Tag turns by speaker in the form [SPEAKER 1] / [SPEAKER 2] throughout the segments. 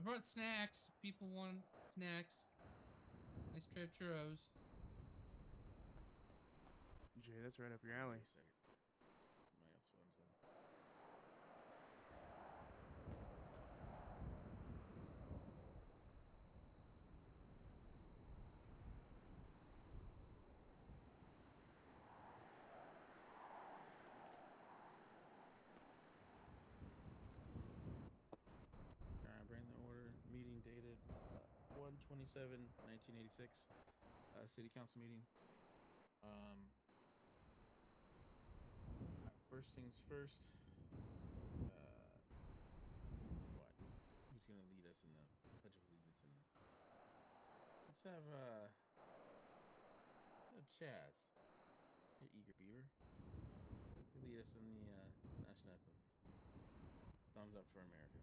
[SPEAKER 1] I brought snacks. People want snacks. Nice tray of churros.
[SPEAKER 2] Jay, that's right up your alley.
[SPEAKER 3] Wait a second. My else phone's on. Bring the order. Meeting dated 1/27/1986. City council meeting. First things first. What? Who's gonna lead us in the Pledge of Allegiance? Let's have Chaz. You eager beaver. Lead us in the national anthem. Thumbs up for America.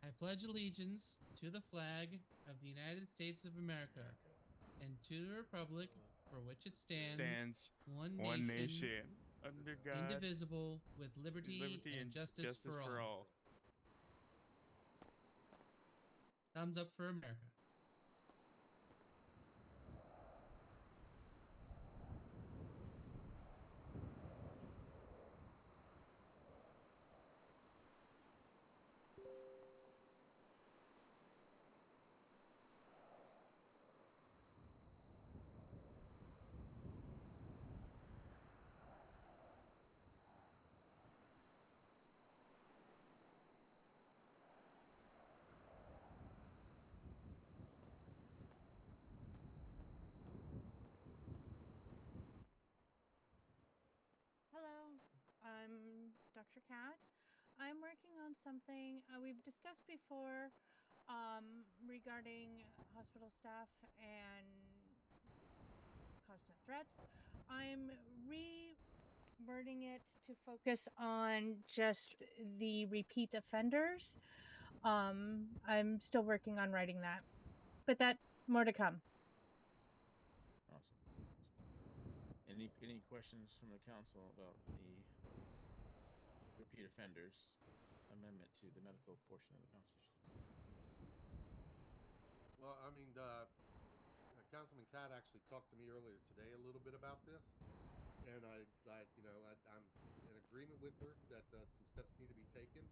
[SPEAKER 1] I pledge allegiance to the flag of the United States of America and to the republic for which it stands, one nation,
[SPEAKER 2] under God,
[SPEAKER 1] indivisible, with liberty and justice for all. Thumbs up for America.
[SPEAKER 4] Hello, I'm Dr. Cat. I'm working on something we've discussed before regarding hospital staff and constant threats. I'm rewording it to focus on just the repeat offenders. I'm still working on writing that, but that more to come.
[SPEAKER 3] Awesome. Any questions from the council about the repeat offenders amendment to the medical portion of the Constitution?
[SPEAKER 5] Well, I mean, Councilman Cat actually talked to me earlier today a little bit about this, and I'm in agreement with her that some steps need to be taken.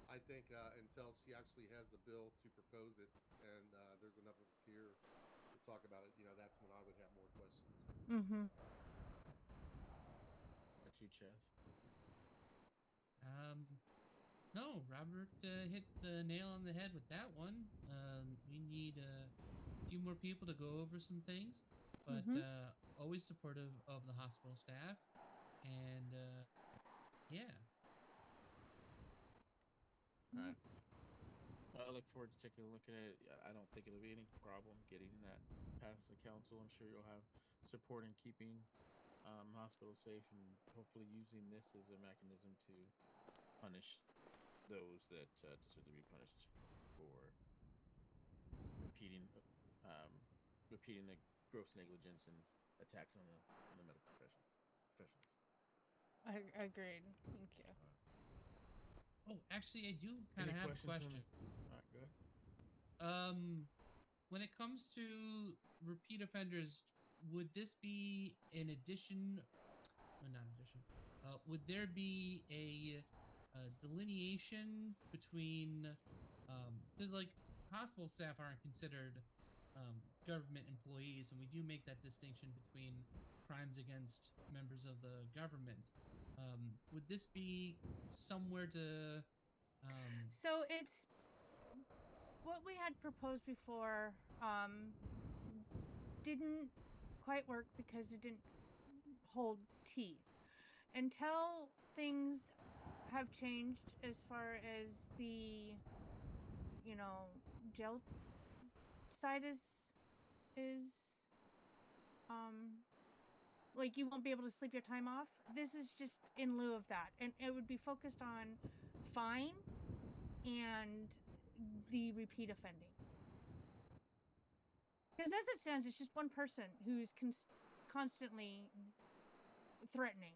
[SPEAKER 5] I think until she actually has the bill to propose it, and there's enough of us here to talk about it, that's when I would have more questions.
[SPEAKER 4] Mm-hmm.
[SPEAKER 3] What you, Chaz?
[SPEAKER 1] No, Robert hit the nail on the head with that one. We need a few more people to go over some things, but always supportive of the hospital staff. And yeah.
[SPEAKER 3] All right. I look forward to taking a look at it. I don't think it'll be any problem getting that past the council. I'm sure you'll have support in keeping hospitals safe and hopefully using this as a mechanism to punish those that deserve to be punished for repeating the gross negligence and attacks on the medical professionals.
[SPEAKER 4] Agreed. Thank you.
[SPEAKER 1] Oh, actually, I do kind of have a question.
[SPEAKER 3] All right, go ahead.
[SPEAKER 1] When it comes to repeat offenders, would this be an addition? Or not addition. Would there be a delineation between, because like hospital staff aren't considered government employees, and we do make that distinction between crimes against members of the government. Would this be somewhere to?
[SPEAKER 4] So it's what we had proposed before. Didn't quite work because it didn't hold teeth. Until things have changed as far as the jail side is like you won't be able to sleep your time off. This is just in lieu of that, and it would be focused on fine and the repeat offending. Because as it stands, it's just one person who's constantly threatening.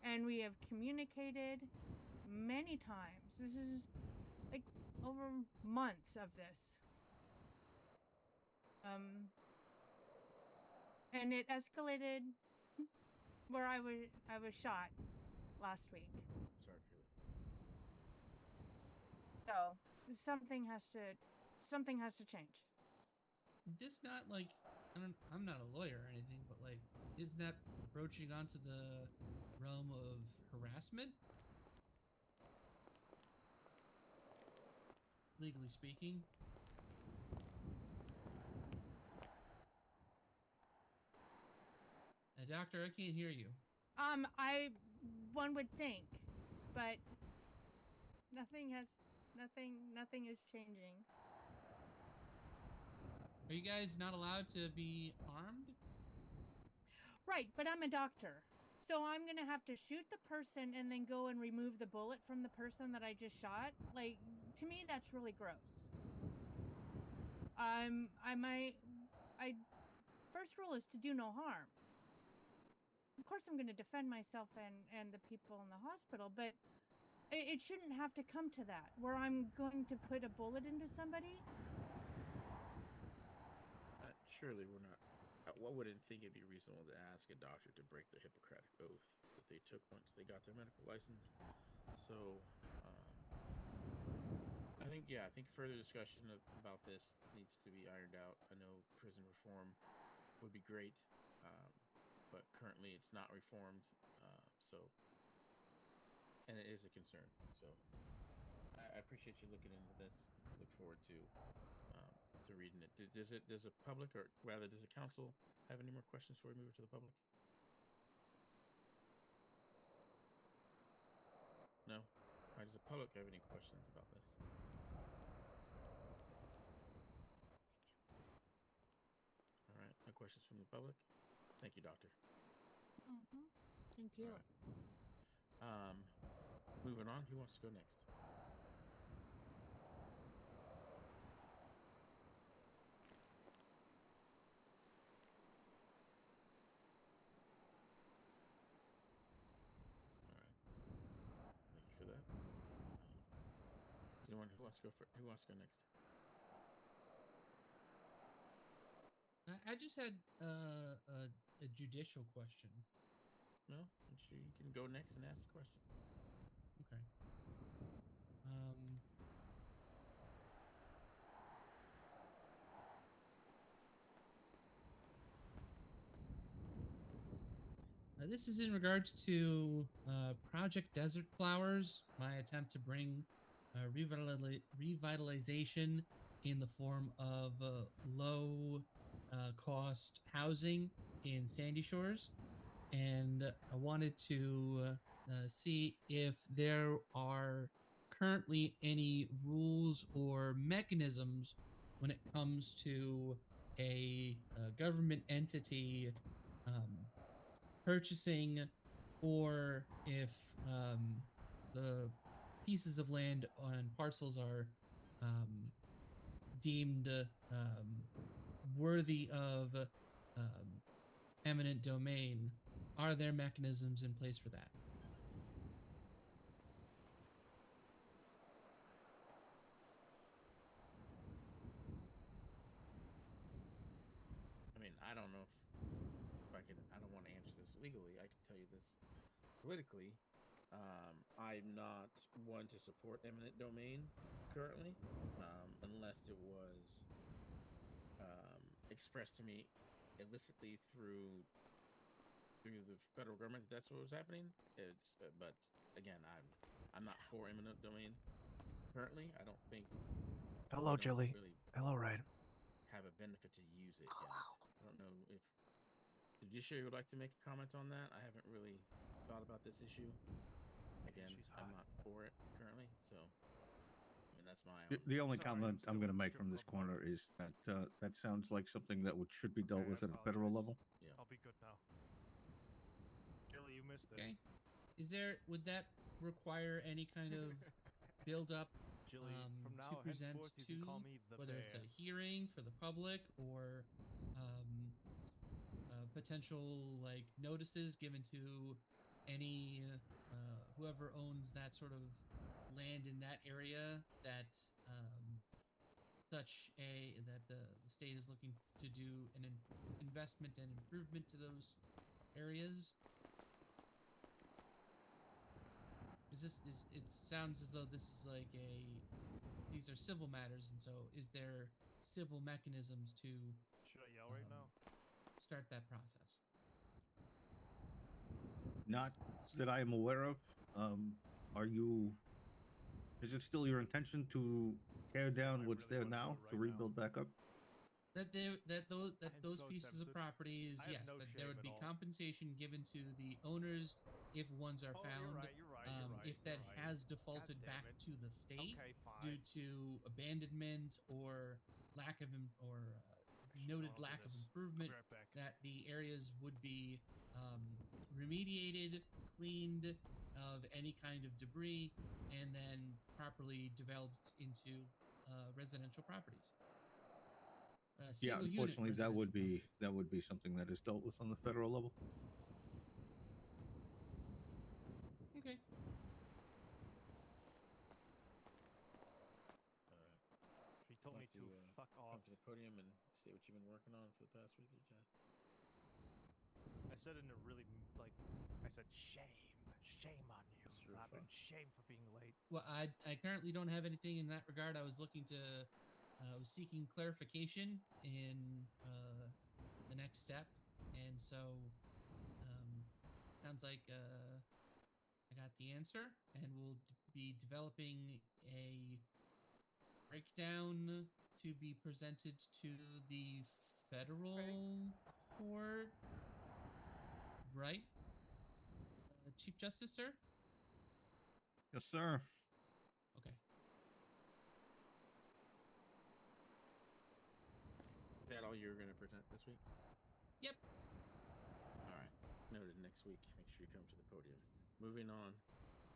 [SPEAKER 4] And we have communicated many times. This is like over months of this. And it escalated where I was shot last week.
[SPEAKER 3] Sorry for that.
[SPEAKER 4] So something has to change.
[SPEAKER 1] This not like I'm not a lawyer or anything, but like, isn't that broaching onto the realm of harassment? Legally speaking. Doctor, I can't hear you.
[SPEAKER 4] One would think, but nothing is changing.
[SPEAKER 1] Are you guys not allowed to be armed?
[SPEAKER 4] Right, but I'm a doctor. So I'm going to have to shoot the person and then go and remove the bullet from the person that I just shot? Like, to me that's really gross. First rule is to do no harm. Of course I'm going to defend myself and the people in the hospital, but it shouldn't have to come to that, where I'm going to put a bullet into somebody.
[SPEAKER 3] Surely we're not. One wouldn't think it'd be reasonable to ask a doctor to break the Hippocratic oath that they took once they got their medical license. So, I think further discussion about this needs to be ironed out. I know prison reform would be great, but currently it's not reformed. And it is a concern. So, I appreciate you looking into this. Look forward to reading it. Does a public, or rather does the council have any more questions before we move to the public? No? All right, does the public have any questions about this? All right, no questions from the public? Thank you, doctor.
[SPEAKER 4] Thank you.
[SPEAKER 3] All right. Moving on, who wants to go next? Anyone who wants to go next?
[SPEAKER 1] I just had a judicial question.
[SPEAKER 3] No, you can go next and ask the question.
[SPEAKER 1] Okay. This is in regards to Project Desert Flowers, my attempt to bring revitalization in the form of low cost housing in Sandy Shores. And I wanted to see if there are currently any rules or mechanisms when it comes to a government entity purchasing, or if the pieces of land and parcels are deemed worthy of eminent domain. Are there mechanisms in place for that?
[SPEAKER 3] I mean, I don't know if I can. I don't want to answer this legally. I can tell you this politically. I'm not one to support eminent domain currently, unless it was expressed to me illicitly through the federal government. That's what was happening. But again, I'm not for eminent domain currently. I don't think.
[SPEAKER 6] Hello, Jilly.
[SPEAKER 3] Really
[SPEAKER 6] hello, Ryan.
[SPEAKER 3] Have a benefit to use it yet. I don't know if the judiciary would like to make a comment on that. I haven't really thought about this issue. Again, I'm not for it currently, so I mean that's my own.
[SPEAKER 7] The only
[SPEAKER 2] Sorry,
[SPEAKER 7] comment I'm going to make
[SPEAKER 2] still
[SPEAKER 7] from this
[SPEAKER 2] club
[SPEAKER 7] corner is that that sounds like something that should be dealt
[SPEAKER 2] Okay,
[SPEAKER 7] with
[SPEAKER 2] I
[SPEAKER 7] at a federal
[SPEAKER 2] apologize.
[SPEAKER 7] level.
[SPEAKER 3] Yeah.
[SPEAKER 2] I'll be good now. Jilly, you missed it.
[SPEAKER 1] Okay. Would that require any kind of build up
[SPEAKER 2] Jilly, from
[SPEAKER 1] to
[SPEAKER 2] now
[SPEAKER 1] present
[SPEAKER 2] henceforth, you can call
[SPEAKER 1] to,
[SPEAKER 2] me the
[SPEAKER 1] whether it's a
[SPEAKER 2] bear.
[SPEAKER 1] hearing for the public or potential like notices given to any whoever owns that sort of land in that area that the state is looking to do an investment and improvement to those areas. It sounds as though this is like these are civil matters, and so is there civil mechanisms to
[SPEAKER 2] Should I yell right now?
[SPEAKER 1] start that process?
[SPEAKER 7] Not that I am aware of. Are you? Is it still your intention to tear down
[SPEAKER 2] I
[SPEAKER 7] what's
[SPEAKER 2] really
[SPEAKER 7] there
[SPEAKER 2] wanna do
[SPEAKER 7] now
[SPEAKER 2] it
[SPEAKER 7] to
[SPEAKER 2] right now.
[SPEAKER 7] rebuild back up?
[SPEAKER 1] That
[SPEAKER 2] I'm
[SPEAKER 1] those
[SPEAKER 2] so
[SPEAKER 1] pieces of
[SPEAKER 2] tempted.
[SPEAKER 1] properties,
[SPEAKER 2] I have
[SPEAKER 1] yes,
[SPEAKER 2] no
[SPEAKER 1] that
[SPEAKER 2] shame
[SPEAKER 1] there would
[SPEAKER 2] at
[SPEAKER 1] be
[SPEAKER 2] all.
[SPEAKER 1] compensation given to the owners if ones are
[SPEAKER 2] Oh,
[SPEAKER 1] found.
[SPEAKER 2] you're right. You're right. You're right.
[SPEAKER 1] If that
[SPEAKER 2] you're right.
[SPEAKER 1] has defaulted
[SPEAKER 2] God
[SPEAKER 1] back
[SPEAKER 2] damn it.
[SPEAKER 1] to the state
[SPEAKER 2] Okay, fine.
[SPEAKER 1] due to abandonment or lack of
[SPEAKER 2] Actually,
[SPEAKER 1] noted
[SPEAKER 2] I'll do
[SPEAKER 1] lack of
[SPEAKER 2] this.
[SPEAKER 1] improvement,
[SPEAKER 2] I'll be right back.
[SPEAKER 1] that the areas would be remediated, cleaned of any kind of debris, and then properly developed into residential properties.
[SPEAKER 7] Yeah,
[SPEAKER 1] Single unit
[SPEAKER 7] unfortunately, that would
[SPEAKER 1] residential
[SPEAKER 7] be something that is dealt with on the federal level.
[SPEAKER 1] properties. Okay.
[SPEAKER 2] She told me to fuck
[SPEAKER 3] come
[SPEAKER 2] off.
[SPEAKER 3] to the podium and say what you've been working on for the past week or two.
[SPEAKER 2] I said it in a really I said shame on you,
[SPEAKER 3] Sure,
[SPEAKER 2] Robin.
[SPEAKER 3] fine.
[SPEAKER 2] Shame for being late.
[SPEAKER 1] Well, I currently don't have anything in that regard. I was looking to, was seeking clarification in the next step, and so sounds like I got the answer, and we'll be developing a breakdown to be presented to the federal court, right? Chief Justice, sir?
[SPEAKER 7] Yes, sir.
[SPEAKER 1] Okay.
[SPEAKER 3] Is that all you're going to present this week?
[SPEAKER 1] Yep.
[SPEAKER 3] All right. Noted. Next week, make sure you come to the podium. Moving on.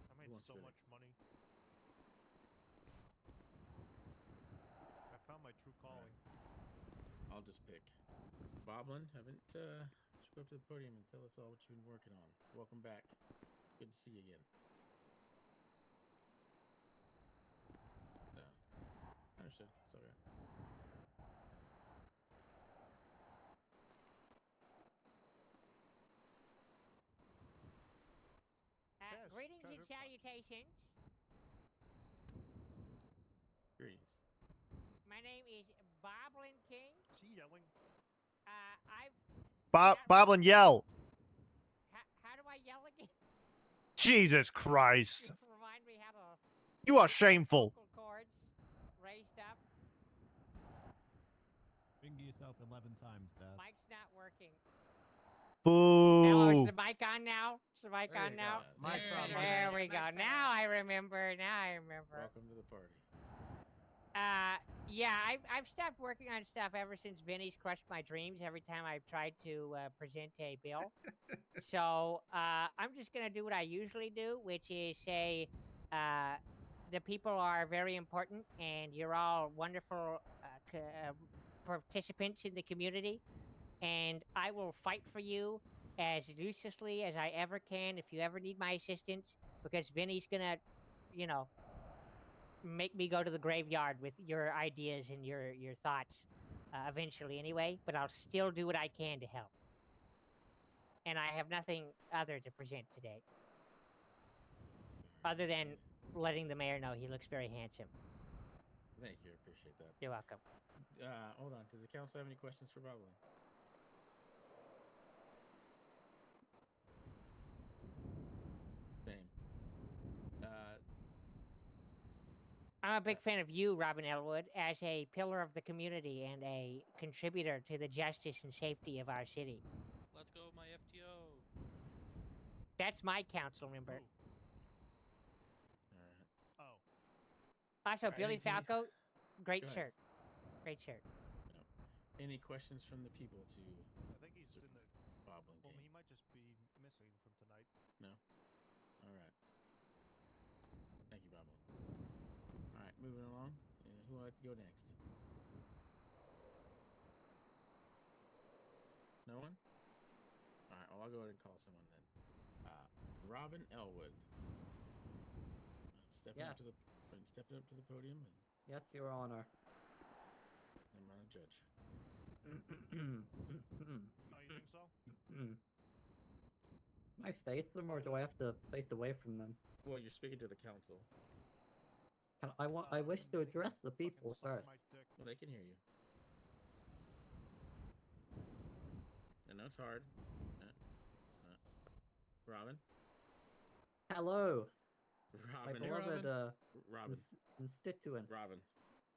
[SPEAKER 2] I made
[SPEAKER 3] wants
[SPEAKER 2] so
[SPEAKER 3] to go
[SPEAKER 2] much money. I found my true calling.
[SPEAKER 3] I'll just pick. Boblin, haven't just go up to the podium and tell us all what you've been working on. Welcome back. Good to see you again. No. Understood. It's all right.
[SPEAKER 6] Greetings and
[SPEAKER 2] Treasure.
[SPEAKER 6] salutations.
[SPEAKER 3] Greetings.
[SPEAKER 6] My name is Boblin King.
[SPEAKER 2] She yelling. Boblin, yell.
[SPEAKER 6] How do I yell again?
[SPEAKER 2] Jesus Christ.
[SPEAKER 6] Remind me how to.
[SPEAKER 2] You are
[SPEAKER 6] keep my
[SPEAKER 2] shameful.
[SPEAKER 6] vocal cords raised up.
[SPEAKER 8] Finger yourself 11 times, Dad.
[SPEAKER 6] Mic's not working.
[SPEAKER 2] Boo.
[SPEAKER 6] Now, is the mic on now? Is the mic
[SPEAKER 3] There
[SPEAKER 6] on
[SPEAKER 3] you
[SPEAKER 6] now?
[SPEAKER 3] go.
[SPEAKER 2] Mic's
[SPEAKER 1] There
[SPEAKER 2] on,
[SPEAKER 1] you
[SPEAKER 2] Mic's
[SPEAKER 6] There
[SPEAKER 2] on.
[SPEAKER 6] we go.
[SPEAKER 1] Much
[SPEAKER 6] Now
[SPEAKER 1] better.
[SPEAKER 6] I remember. Now I remember.
[SPEAKER 3] Welcome to the party.
[SPEAKER 6] Yeah, I've stopped working on stuff ever since Vinny's crushed my dreams every time I've tried to present a bill. So I'm just gonna do what I usually do, which is say the people are very important, and you're all wonderful participants in the community, and I will fight for you as ruthlessly as I ever can if you ever need my assistance, because Vinny's gonna, you know, make me go to the graveyard with your ideas and your thoughts eventually anyway, but I'll still do what I can to help. And I have nothing other to present today, other than letting the mayor know he looks very handsome.
[SPEAKER 3] Thank you. I appreciate that.
[SPEAKER 6] You're welcome.
[SPEAKER 3] Hold on. Does the council have any questions for Boblin? Same.
[SPEAKER 6] I'm a big fan of you, Robin Elwood, as a pillar of the community and a contributor to the justice and safety of our city.
[SPEAKER 9] Let's go, my FTO.
[SPEAKER 6] That's my council member.
[SPEAKER 3] All right.
[SPEAKER 2] Oh.
[SPEAKER 6] Also,
[SPEAKER 3] Alright,
[SPEAKER 6] Billy
[SPEAKER 3] anything-
[SPEAKER 6] Falco, great
[SPEAKER 3] Go ahead.
[SPEAKER 6] shirt. Great shirt.
[SPEAKER 3] Any questions from the people to
[SPEAKER 2] I think he's in the.
[SPEAKER 3] Boblin
[SPEAKER 2] Well,
[SPEAKER 3] King?
[SPEAKER 2] he might just be missing from tonight.
[SPEAKER 3] No. All right. Thank you, Boblin. All right. moving along. Who would like to go next? No one? All right, well, I'll go ahead and call someone then. Robin Elwood. Stepping up to the podium, and
[SPEAKER 10] Yes, Your Honor.
[SPEAKER 3] I'm not a judge.
[SPEAKER 2] Oh, you think so?
[SPEAKER 10] Can I face them, or do I have to face away from them?
[SPEAKER 3] Well, you're speaking to the council.
[SPEAKER 10] I wish to
[SPEAKER 2] They can
[SPEAKER 10] address the
[SPEAKER 2] fucking
[SPEAKER 10] people
[SPEAKER 2] suck
[SPEAKER 10] first.
[SPEAKER 2] my dick.
[SPEAKER 3] Well, they can hear you. I know it's hard. Robin?
[SPEAKER 10] Hello,
[SPEAKER 3] Robin.
[SPEAKER 10] my beloved
[SPEAKER 3] Robin.
[SPEAKER 10] constituents.
[SPEAKER 3] Robin.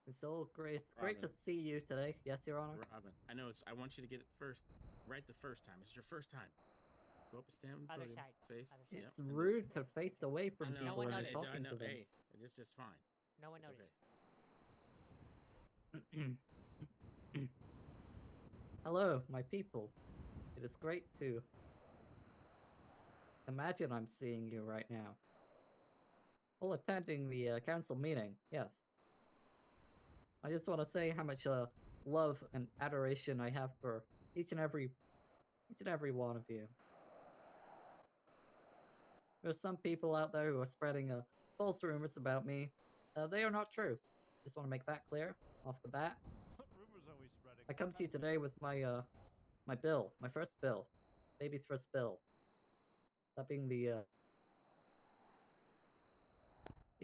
[SPEAKER 10] It's so great. It's great to see you today. Yes, Your Honor.
[SPEAKER 3] Robin. I know I want you to get it first, right the first time. It's your first time. Go up and stand on the
[SPEAKER 6] Other
[SPEAKER 3] podium,
[SPEAKER 6] side.
[SPEAKER 3] face.
[SPEAKER 6] Other side.
[SPEAKER 10] It's rude to face away from
[SPEAKER 3] I know,
[SPEAKER 10] people
[SPEAKER 6] one
[SPEAKER 10] when
[SPEAKER 6] noticed.
[SPEAKER 10] you're talking
[SPEAKER 3] I know.
[SPEAKER 10] to them.
[SPEAKER 3] Hey, it's just fine.
[SPEAKER 6] No one
[SPEAKER 3] It's
[SPEAKER 6] noticed.
[SPEAKER 3] okay.
[SPEAKER 10] Hello, my people. It is great to imagine I'm seeing you right now. All attending the council meeting, yes. I just want to say how much love and adoration I have for each and every one of you. There's some people out there who are spreading false rumors about me. They are not true. Just want to make that clear off the bat.
[SPEAKER 2] Rumors always spreading.
[SPEAKER 10] I come to you today with my my bill, my first bill, baby's first bill. That being the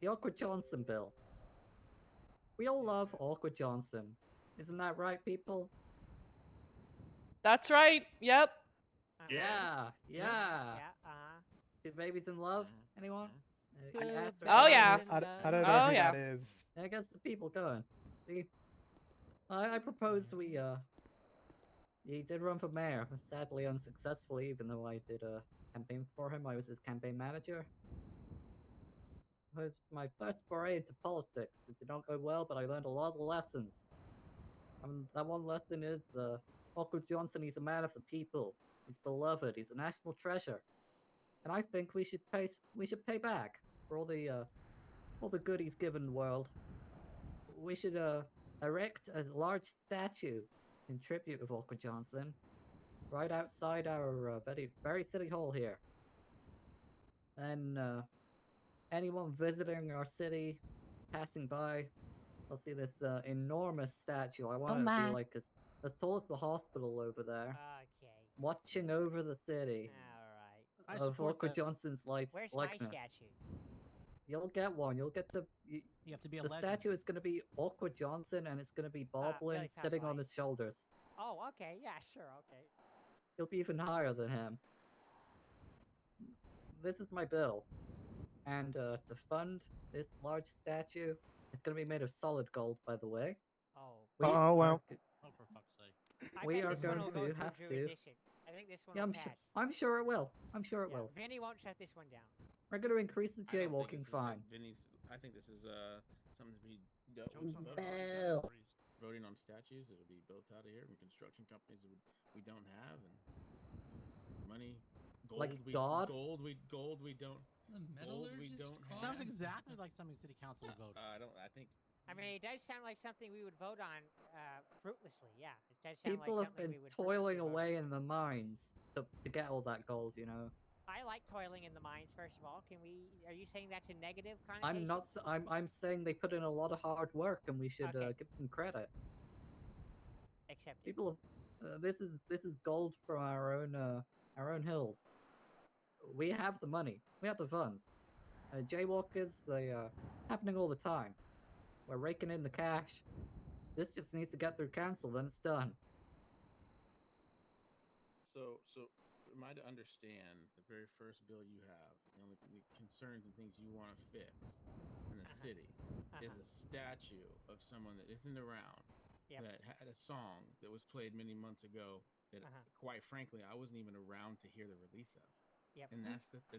[SPEAKER 10] Awkward Johnson bill. We all love Awkward Johnson. Isn't that right, people?
[SPEAKER 11] That's right. Yep.
[SPEAKER 10] Yeah.
[SPEAKER 6] Yeah.
[SPEAKER 10] Two babies in love? Anyone?
[SPEAKER 6] Two
[SPEAKER 10] Ask
[SPEAKER 6] babies
[SPEAKER 11] Oh, yeah.
[SPEAKER 6] in
[SPEAKER 8] I
[SPEAKER 6] love.
[SPEAKER 8] don't know
[SPEAKER 11] Oh,
[SPEAKER 8] who
[SPEAKER 11] yeah.
[SPEAKER 8] that is.
[SPEAKER 10] I guess the people going. See? I propose we he did run for mayor, sadly unsuccessfully, even though I did a campaign for him. I was his campaign manager. It was my first foray into politics. It did not go well, but I learned a lot of lessons. That one lesson is Awkward Johnson, he's a man of the people. He's beloved. He's a national treasure. And I think we should pay back for all the good he's given the world. We should erect a large statue in tribute of Awkward Johnson right outside our very city hall here. And anyone visiting our city, passing by, will see this enormous statue. I want it to be like as tall as the hospital over there,
[SPEAKER 6] Okay.
[SPEAKER 10] watching over the city
[SPEAKER 6] All right.
[SPEAKER 8] I
[SPEAKER 10] of
[SPEAKER 8] support
[SPEAKER 10] Awkward
[SPEAKER 8] that.
[SPEAKER 10] Johnson's
[SPEAKER 6] Where's
[SPEAKER 10] likeness.
[SPEAKER 6] my statue?
[SPEAKER 10] You'll get one. You'll get to.
[SPEAKER 8] You have to be a
[SPEAKER 10] The
[SPEAKER 8] legend.
[SPEAKER 10] statue is going to be Awkward Johnson, and it's going to be bobbling,
[SPEAKER 6] Billy
[SPEAKER 10] sitting on
[SPEAKER 6] Cowboy.
[SPEAKER 10] his shoulders.
[SPEAKER 6] Oh, okay. Yeah, sure. Okay.
[SPEAKER 10] He'll be even higher than him. This is my bill. And to fund this large statue, it's going to be made of solid gold, by the way.
[SPEAKER 6] Oh.
[SPEAKER 8] Oh, well.
[SPEAKER 9] Oh, for fuck's sake.
[SPEAKER 6] I
[SPEAKER 10] We
[SPEAKER 6] bet
[SPEAKER 10] are
[SPEAKER 6] this one
[SPEAKER 10] going
[SPEAKER 6] will go
[SPEAKER 10] to
[SPEAKER 6] through
[SPEAKER 10] have to.
[SPEAKER 6] jurisdiction. I think this one
[SPEAKER 10] Yeah,
[SPEAKER 6] will pass.
[SPEAKER 10] I'm sure it will. I'm sure it
[SPEAKER 6] Yeah,
[SPEAKER 10] will.
[SPEAKER 6] Vinny won't shut this one down.
[SPEAKER 10] We're going to increase the
[SPEAKER 3] I don't think
[SPEAKER 10] jaywalking
[SPEAKER 3] this is
[SPEAKER 10] fine.
[SPEAKER 3] I think this is something to be
[SPEAKER 2] Jokes on the
[SPEAKER 10] Bell.
[SPEAKER 3] voting on statues. It'll be built out of here from construction companies that we don't have, and money, gold.
[SPEAKER 10] Like
[SPEAKER 3] we,
[SPEAKER 10] God?
[SPEAKER 3] Gold we don't.
[SPEAKER 1] The
[SPEAKER 3] Gold we
[SPEAKER 1] metallurgist
[SPEAKER 3] don't
[SPEAKER 8] It
[SPEAKER 3] have.
[SPEAKER 8] sounds exactly like something City Council would vote.
[SPEAKER 3] I think.
[SPEAKER 6] I mean, it does sound like something we would vote on fruitlessly. Yeah, it does sound
[SPEAKER 10] People
[SPEAKER 6] like
[SPEAKER 10] have
[SPEAKER 6] something
[SPEAKER 10] been
[SPEAKER 6] we would
[SPEAKER 10] toiling
[SPEAKER 6] fruitlessly vote
[SPEAKER 10] away
[SPEAKER 6] on.
[SPEAKER 10] in the mines to get all that gold, you know.
[SPEAKER 6] I like toiling in the mines. First of all, are you saying that's a negative connotation?
[SPEAKER 10] I'm not. I'm saying they put in a lot of hard work, and we should
[SPEAKER 6] Okay.
[SPEAKER 10] give them credit.
[SPEAKER 6] Accepted.
[SPEAKER 10] People, this is gold from our own hills. We have the money. We have the funds. Jaywalkers, they are happening all the time. We're raking in the cash. This just needs to get through council, then it's done.
[SPEAKER 3] So am I to understand the very first bill you have, the only concerns and things you want to fix in the city is a statue of someone that isn't around,
[SPEAKER 6] Yep.
[SPEAKER 3] that had a song that was played many months ago that, quite frankly, I wasn't even around to hear the release of.
[SPEAKER 6] Yep.
[SPEAKER 3] And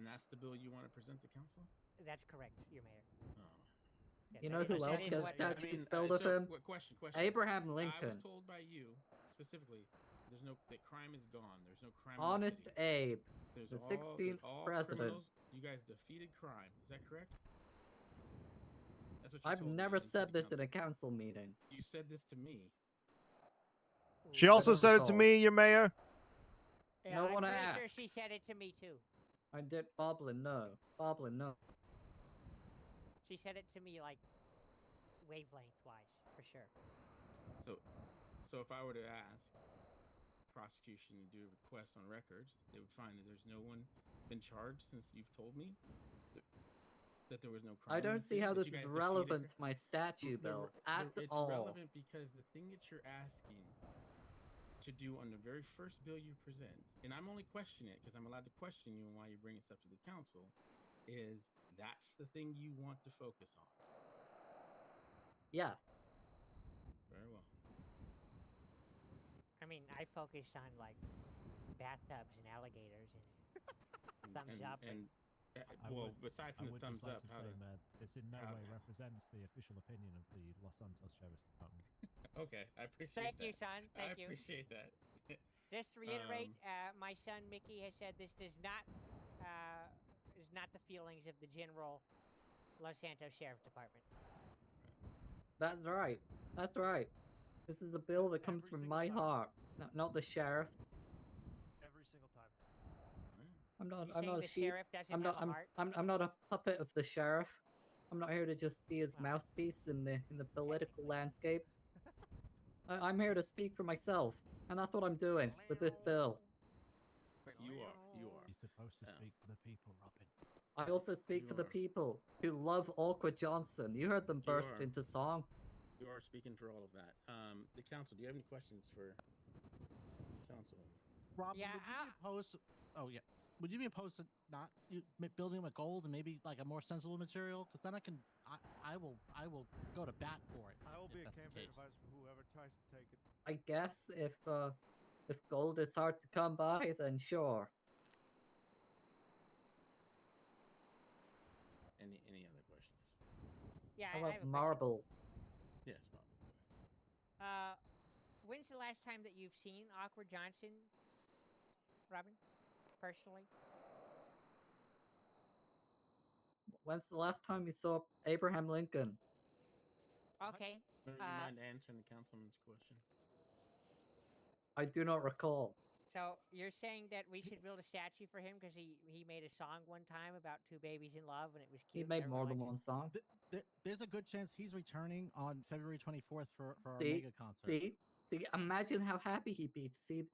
[SPEAKER 3] that's the bill you want to present to council?
[SPEAKER 6] That's correct, Your Mayor.
[SPEAKER 3] Oh.
[SPEAKER 6] Yeah,
[SPEAKER 10] You
[SPEAKER 6] that
[SPEAKER 10] know
[SPEAKER 6] is-
[SPEAKER 10] who
[SPEAKER 6] that
[SPEAKER 10] else
[SPEAKER 6] is
[SPEAKER 10] gets
[SPEAKER 6] what-
[SPEAKER 10] statues built of him?
[SPEAKER 3] Question.
[SPEAKER 10] Abraham
[SPEAKER 3] I
[SPEAKER 10] Lincoln.
[SPEAKER 3] was told by you specifically, that crime is gone. There's no crime.
[SPEAKER 10] Honest
[SPEAKER 3] in the city.
[SPEAKER 10] Abe,
[SPEAKER 3] There's
[SPEAKER 10] the
[SPEAKER 3] all-
[SPEAKER 10] 16th
[SPEAKER 3] all
[SPEAKER 10] president.
[SPEAKER 3] criminals. You guys defeated crime. Is that correct? That's That's what you
[SPEAKER 10] I've
[SPEAKER 3] told me
[SPEAKER 10] never
[SPEAKER 3] in
[SPEAKER 10] said
[SPEAKER 3] city
[SPEAKER 10] this in
[SPEAKER 3] council.
[SPEAKER 10] a council meeting.
[SPEAKER 3] You said this to me.
[SPEAKER 2] She
[SPEAKER 10] I
[SPEAKER 2] also
[SPEAKER 10] don't
[SPEAKER 2] said it to
[SPEAKER 10] recall.
[SPEAKER 2] me, your mayor.
[SPEAKER 6] Yeah,
[SPEAKER 10] No
[SPEAKER 6] I'm
[SPEAKER 10] one
[SPEAKER 6] pretty sure
[SPEAKER 10] asked.
[SPEAKER 6] she said it to me too.
[SPEAKER 10] I did. Boblin, no. Boblin, no.
[SPEAKER 6] She said it to me like wavelength wise, for sure.
[SPEAKER 3] So if I were to ask prosecution to do a request on records, they would find that there's no one been charged since you've told me that there was no crime.
[SPEAKER 10] I don't see how this is relevant to my statue bill at
[SPEAKER 3] It's
[SPEAKER 10] all.
[SPEAKER 3] relevant because the thing that you're asking to do on the very first bill you present, and I'm only questioning it because I'm allowed to question you and why you bring stuff to the council, is that's the thing you want to focus on.
[SPEAKER 10] Yes.
[SPEAKER 3] Very well.
[SPEAKER 6] I mean, I focused on like bathtubs and alligators and thumbs up.
[SPEAKER 3] Well, aside from
[SPEAKER 9] I
[SPEAKER 3] the
[SPEAKER 9] would
[SPEAKER 3] thumbs
[SPEAKER 9] just like
[SPEAKER 3] up,
[SPEAKER 9] to
[SPEAKER 3] how
[SPEAKER 9] say,
[SPEAKER 3] to,
[SPEAKER 9] Matt, this in no
[SPEAKER 3] how-
[SPEAKER 9] way represents the official opinion of the Los Santos Sheriff's Department.
[SPEAKER 3] Okay, I appreciate
[SPEAKER 6] Thank
[SPEAKER 3] that.
[SPEAKER 6] you, son. Thank you.
[SPEAKER 3] I appreciate that.
[SPEAKER 6] Just to reiterate, my son Mickey has said this is not the feelings of the general Los Santos Sheriff Department.
[SPEAKER 10] That's right. That's right. This is a bill that comes
[SPEAKER 2] Every
[SPEAKER 10] from
[SPEAKER 2] single
[SPEAKER 10] my
[SPEAKER 2] time.
[SPEAKER 10] heart, not the sheriff's.
[SPEAKER 2] Every single time.
[SPEAKER 10] I'm not.
[SPEAKER 6] You
[SPEAKER 10] I'm
[SPEAKER 6] saying
[SPEAKER 10] not a
[SPEAKER 6] the
[SPEAKER 10] sheep.
[SPEAKER 6] sheriff doesn't
[SPEAKER 10] I'm
[SPEAKER 6] have
[SPEAKER 10] not.
[SPEAKER 6] a heart?
[SPEAKER 10] I'm not a puppet of the sheriff. I'm not here to just be his
[SPEAKER 6] Well,
[SPEAKER 10] mouthpiece in the political
[SPEAKER 6] technically.
[SPEAKER 10] landscape. I'm here to speak for myself, and that's what I'm doing with this bill.
[SPEAKER 3] You are.
[SPEAKER 9] You're supposed to
[SPEAKER 3] Yeah.
[SPEAKER 9] speak for the people, Robin.
[SPEAKER 10] I also speak
[SPEAKER 3] You
[SPEAKER 10] for the
[SPEAKER 3] are.
[SPEAKER 10] people who love Awkward Johnson. You heard them
[SPEAKER 3] You
[SPEAKER 10] burst
[SPEAKER 3] are.
[SPEAKER 10] into song.
[SPEAKER 3] You are speaking for all of that. The council. Do you have any questions for council?
[SPEAKER 8] Robin,
[SPEAKER 6] Yeah,
[SPEAKER 8] would you be opposed to? Oh yeah. Would you be opposed to not building them with gold and maybe like a more sensible material? Because then I will go to bat for it.
[SPEAKER 2] I will
[SPEAKER 8] if
[SPEAKER 2] be a
[SPEAKER 8] that's the
[SPEAKER 2] campaign
[SPEAKER 8] case.
[SPEAKER 2] advisor for whoever tries to take it.
[SPEAKER 10] I guess if gold is hard to come by, then sure.
[SPEAKER 3] Any other questions?
[SPEAKER 6] Yeah,
[SPEAKER 10] How
[SPEAKER 6] I
[SPEAKER 10] about
[SPEAKER 6] have a question.
[SPEAKER 10] marble?
[SPEAKER 3] Yes, Bob.
[SPEAKER 6] When's the last time that you've seen Awkward Johnson, Robin? Personally?
[SPEAKER 10] When's the last time you saw Abraham Lincoln?
[SPEAKER 6] Okay.
[SPEAKER 3] Would you mind answering the councilman's question?
[SPEAKER 10] I do not recall.
[SPEAKER 6] So you're saying that we should build a statue for him because he made a song one time about two babies in love and it was
[SPEAKER 10] He
[SPEAKER 6] cute.
[SPEAKER 10] made
[SPEAKER 6] and
[SPEAKER 10] more
[SPEAKER 6] everyone
[SPEAKER 10] than
[SPEAKER 6] liked
[SPEAKER 10] one song.
[SPEAKER 8] There's a good chance he's returning on February 24th for our
[SPEAKER 10] See,
[SPEAKER 8] mega concert.
[SPEAKER 10] see. Imagine how happy he'd be to see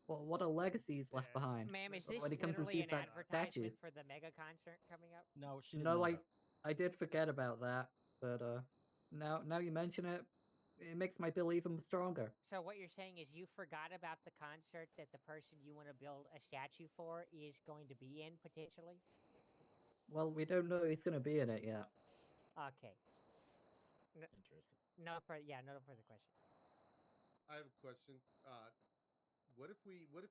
[SPEAKER 10] what a legacy he's left
[SPEAKER 2] Yeah.
[SPEAKER 10] behind.
[SPEAKER 6] it. Ma'am, is
[SPEAKER 10] when
[SPEAKER 6] this
[SPEAKER 10] he comes and
[SPEAKER 6] literally
[SPEAKER 10] sees
[SPEAKER 6] an
[SPEAKER 10] that
[SPEAKER 6] advertisement
[SPEAKER 10] statue.
[SPEAKER 6] for the mega concert coming up?
[SPEAKER 8] No, she didn't
[SPEAKER 10] No,
[SPEAKER 8] know that.
[SPEAKER 10] I did forget about that, but now you mention it, it makes my bill even stronger.
[SPEAKER 6] So what you're saying is you forgot about the concert that the person you want to build a statue for is going to be in potentially?
[SPEAKER 10] Well, we don't know he's gonna be in it yet.
[SPEAKER 6] Okay.
[SPEAKER 3] Interesting.
[SPEAKER 6] No further question.
[SPEAKER 5] I have a question. What if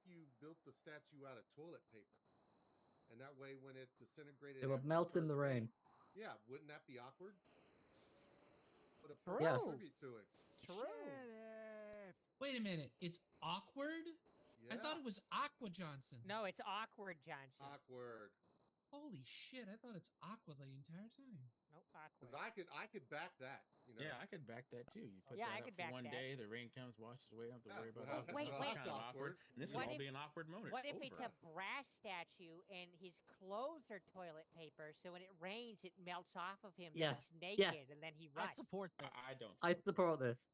[SPEAKER 5] you built the statue out of toilet paper, and that way when it disintegrated,
[SPEAKER 10] It would
[SPEAKER 5] after
[SPEAKER 10] melt in the
[SPEAKER 5] first day-
[SPEAKER 10] rain.
[SPEAKER 5] Yeah, wouldn't that be awkward? Put a
[SPEAKER 6] True.
[SPEAKER 10] Yeah.
[SPEAKER 5] tribute to it.
[SPEAKER 6] True.
[SPEAKER 1] Wait a minute. It's awkward?
[SPEAKER 5] Yeah.
[SPEAKER 1] I thought it was Aqua Johnson.
[SPEAKER 6] No, it's Awkward Johnson.
[SPEAKER 5] Awkward.
[SPEAKER 1] Holy shit! I thought it's Aqua the entire time.
[SPEAKER 6] Nope, Awkward.
[SPEAKER 5] Because I could back that. You know.
[SPEAKER 3] Yeah, I could back that too. You put
[SPEAKER 6] Yeah,
[SPEAKER 3] that
[SPEAKER 6] I
[SPEAKER 3] up
[SPEAKER 6] could
[SPEAKER 3] for
[SPEAKER 6] back
[SPEAKER 3] one
[SPEAKER 6] that.
[SPEAKER 3] day, the rain comes, washes away, don't have to
[SPEAKER 5] Yeah,
[SPEAKER 3] worry about
[SPEAKER 5] well,
[SPEAKER 3] it.
[SPEAKER 6] Wait,
[SPEAKER 3] It's
[SPEAKER 6] wait.
[SPEAKER 3] kind of awkward. And this
[SPEAKER 6] What
[SPEAKER 3] will all
[SPEAKER 6] if-
[SPEAKER 3] be an awkward moment.
[SPEAKER 6] What if it's a
[SPEAKER 3] over.
[SPEAKER 6] brass statue and his clothes are toilet paper, so when it rains, it melts off of him, then
[SPEAKER 10] Yes,
[SPEAKER 6] he's naked,
[SPEAKER 10] yes.
[SPEAKER 6] and then he
[SPEAKER 8] I
[SPEAKER 6] rusts?
[SPEAKER 8] support that.
[SPEAKER 3] I don't.
[SPEAKER 10] I support this.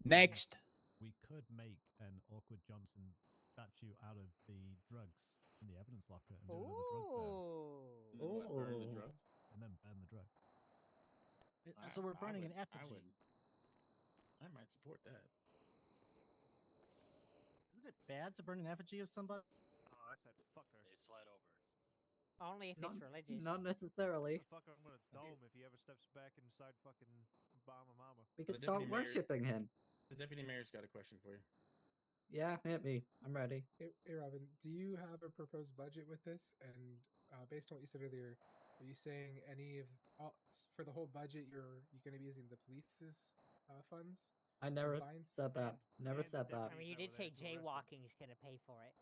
[SPEAKER 12] Next.
[SPEAKER 9] We could make an Awkward Johnson statue out of the drugs in the evidence locker and do another drug burn,
[SPEAKER 6] Ooh.
[SPEAKER 3] And then what, burn the
[SPEAKER 10] Ooh.
[SPEAKER 3] drugs?
[SPEAKER 9] and then burn the drugs.
[SPEAKER 8] So we're burning
[SPEAKER 3] would-
[SPEAKER 8] an effigy.
[SPEAKER 3] I might support that.
[SPEAKER 8] Isn't it bad to burn an effigy of somebody?
[SPEAKER 2] Oh, I said fucker.
[SPEAKER 12] They slide over.
[SPEAKER 6] Only if
[SPEAKER 10] Not,
[SPEAKER 6] it's religious.
[SPEAKER 10] not
[SPEAKER 2] I
[SPEAKER 10] necessarily.
[SPEAKER 2] said fucker, I'm gonna dome if he ever steps back inside fucking Obama Mama.
[SPEAKER 10] We
[SPEAKER 3] The
[SPEAKER 10] could start
[SPEAKER 3] deputy mayor-
[SPEAKER 10] worshipping him.
[SPEAKER 3] The deputy mayor's got a question for you.
[SPEAKER 10] Yeah, hit me. I'm ready.
[SPEAKER 13] Hey Robin, do you have a proposed budget with this? And based on what you said earlier, are you saying any of for the whole budget you're going to be using the police's funds?
[SPEAKER 10] I never
[SPEAKER 13] fines?
[SPEAKER 10] said that. Never
[SPEAKER 2] and the
[SPEAKER 10] said that.
[SPEAKER 6] I mean, you
[SPEAKER 2] that
[SPEAKER 6] did
[SPEAKER 2] were
[SPEAKER 6] say
[SPEAKER 2] there to arrest him.
[SPEAKER 6] jaywalking is going to pay for it.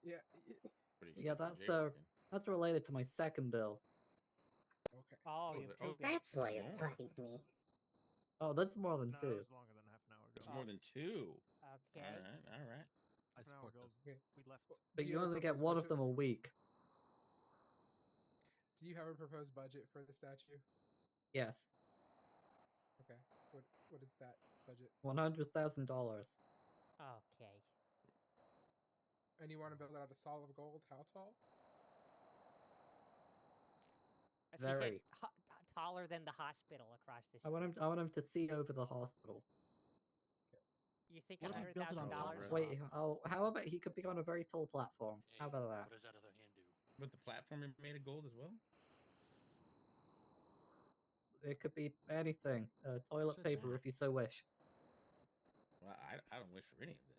[SPEAKER 13] Yeah.
[SPEAKER 3] What do you
[SPEAKER 10] Yeah,
[SPEAKER 3] expect from
[SPEAKER 10] that's
[SPEAKER 3] jaywalking?
[SPEAKER 10] that's related to my second bill.
[SPEAKER 13] Okay.
[SPEAKER 6] Oh,
[SPEAKER 3] Oh,
[SPEAKER 6] you're
[SPEAKER 3] the-
[SPEAKER 6] too
[SPEAKER 3] oh,
[SPEAKER 6] good.
[SPEAKER 12] That's why
[SPEAKER 3] more.
[SPEAKER 12] you're fighting me.
[SPEAKER 10] Oh, that's more than
[SPEAKER 2] No,
[SPEAKER 10] two.
[SPEAKER 2] it was longer than half an hour ago.
[SPEAKER 3] It's more than 2.
[SPEAKER 6] Okay.
[SPEAKER 3] All right.
[SPEAKER 8] I
[SPEAKER 2] Half an hour
[SPEAKER 8] support
[SPEAKER 2] ago,
[SPEAKER 8] this.
[SPEAKER 13] Okay.
[SPEAKER 2] we left.
[SPEAKER 10] But
[SPEAKER 13] Do
[SPEAKER 10] you
[SPEAKER 13] have a
[SPEAKER 10] only get
[SPEAKER 13] proposed
[SPEAKER 10] one of
[SPEAKER 13] budget?
[SPEAKER 10] them a week.
[SPEAKER 13] Do you have a proposed budget for the statue?
[SPEAKER 10] Yes,
[SPEAKER 13] Okay. What is that budget?
[SPEAKER 10] $100,000.
[SPEAKER 6] Okay.
[SPEAKER 13] And you want to build it out of solid gold? How tall?
[SPEAKER 6] She said
[SPEAKER 10] Very.
[SPEAKER 6] taller than the hospital across the
[SPEAKER 10] I
[SPEAKER 6] street.
[SPEAKER 10] want him to see over the hospital.
[SPEAKER 6] You think
[SPEAKER 8] What if you built it on top
[SPEAKER 6] $100,000?
[SPEAKER 8] of the
[SPEAKER 10] Wait,
[SPEAKER 8] hospital?
[SPEAKER 10] oh, how about he could be on a very tall platform? How
[SPEAKER 14] Hey,
[SPEAKER 10] about that?
[SPEAKER 14] What does that other hand do?
[SPEAKER 3] But the platform is made of gold as well?
[SPEAKER 10] It could be anything. Toilet
[SPEAKER 8] Shit,
[SPEAKER 10] paper,
[SPEAKER 8] man.
[SPEAKER 10] if you so wish.
[SPEAKER 3] Well, I don't wish for any of this.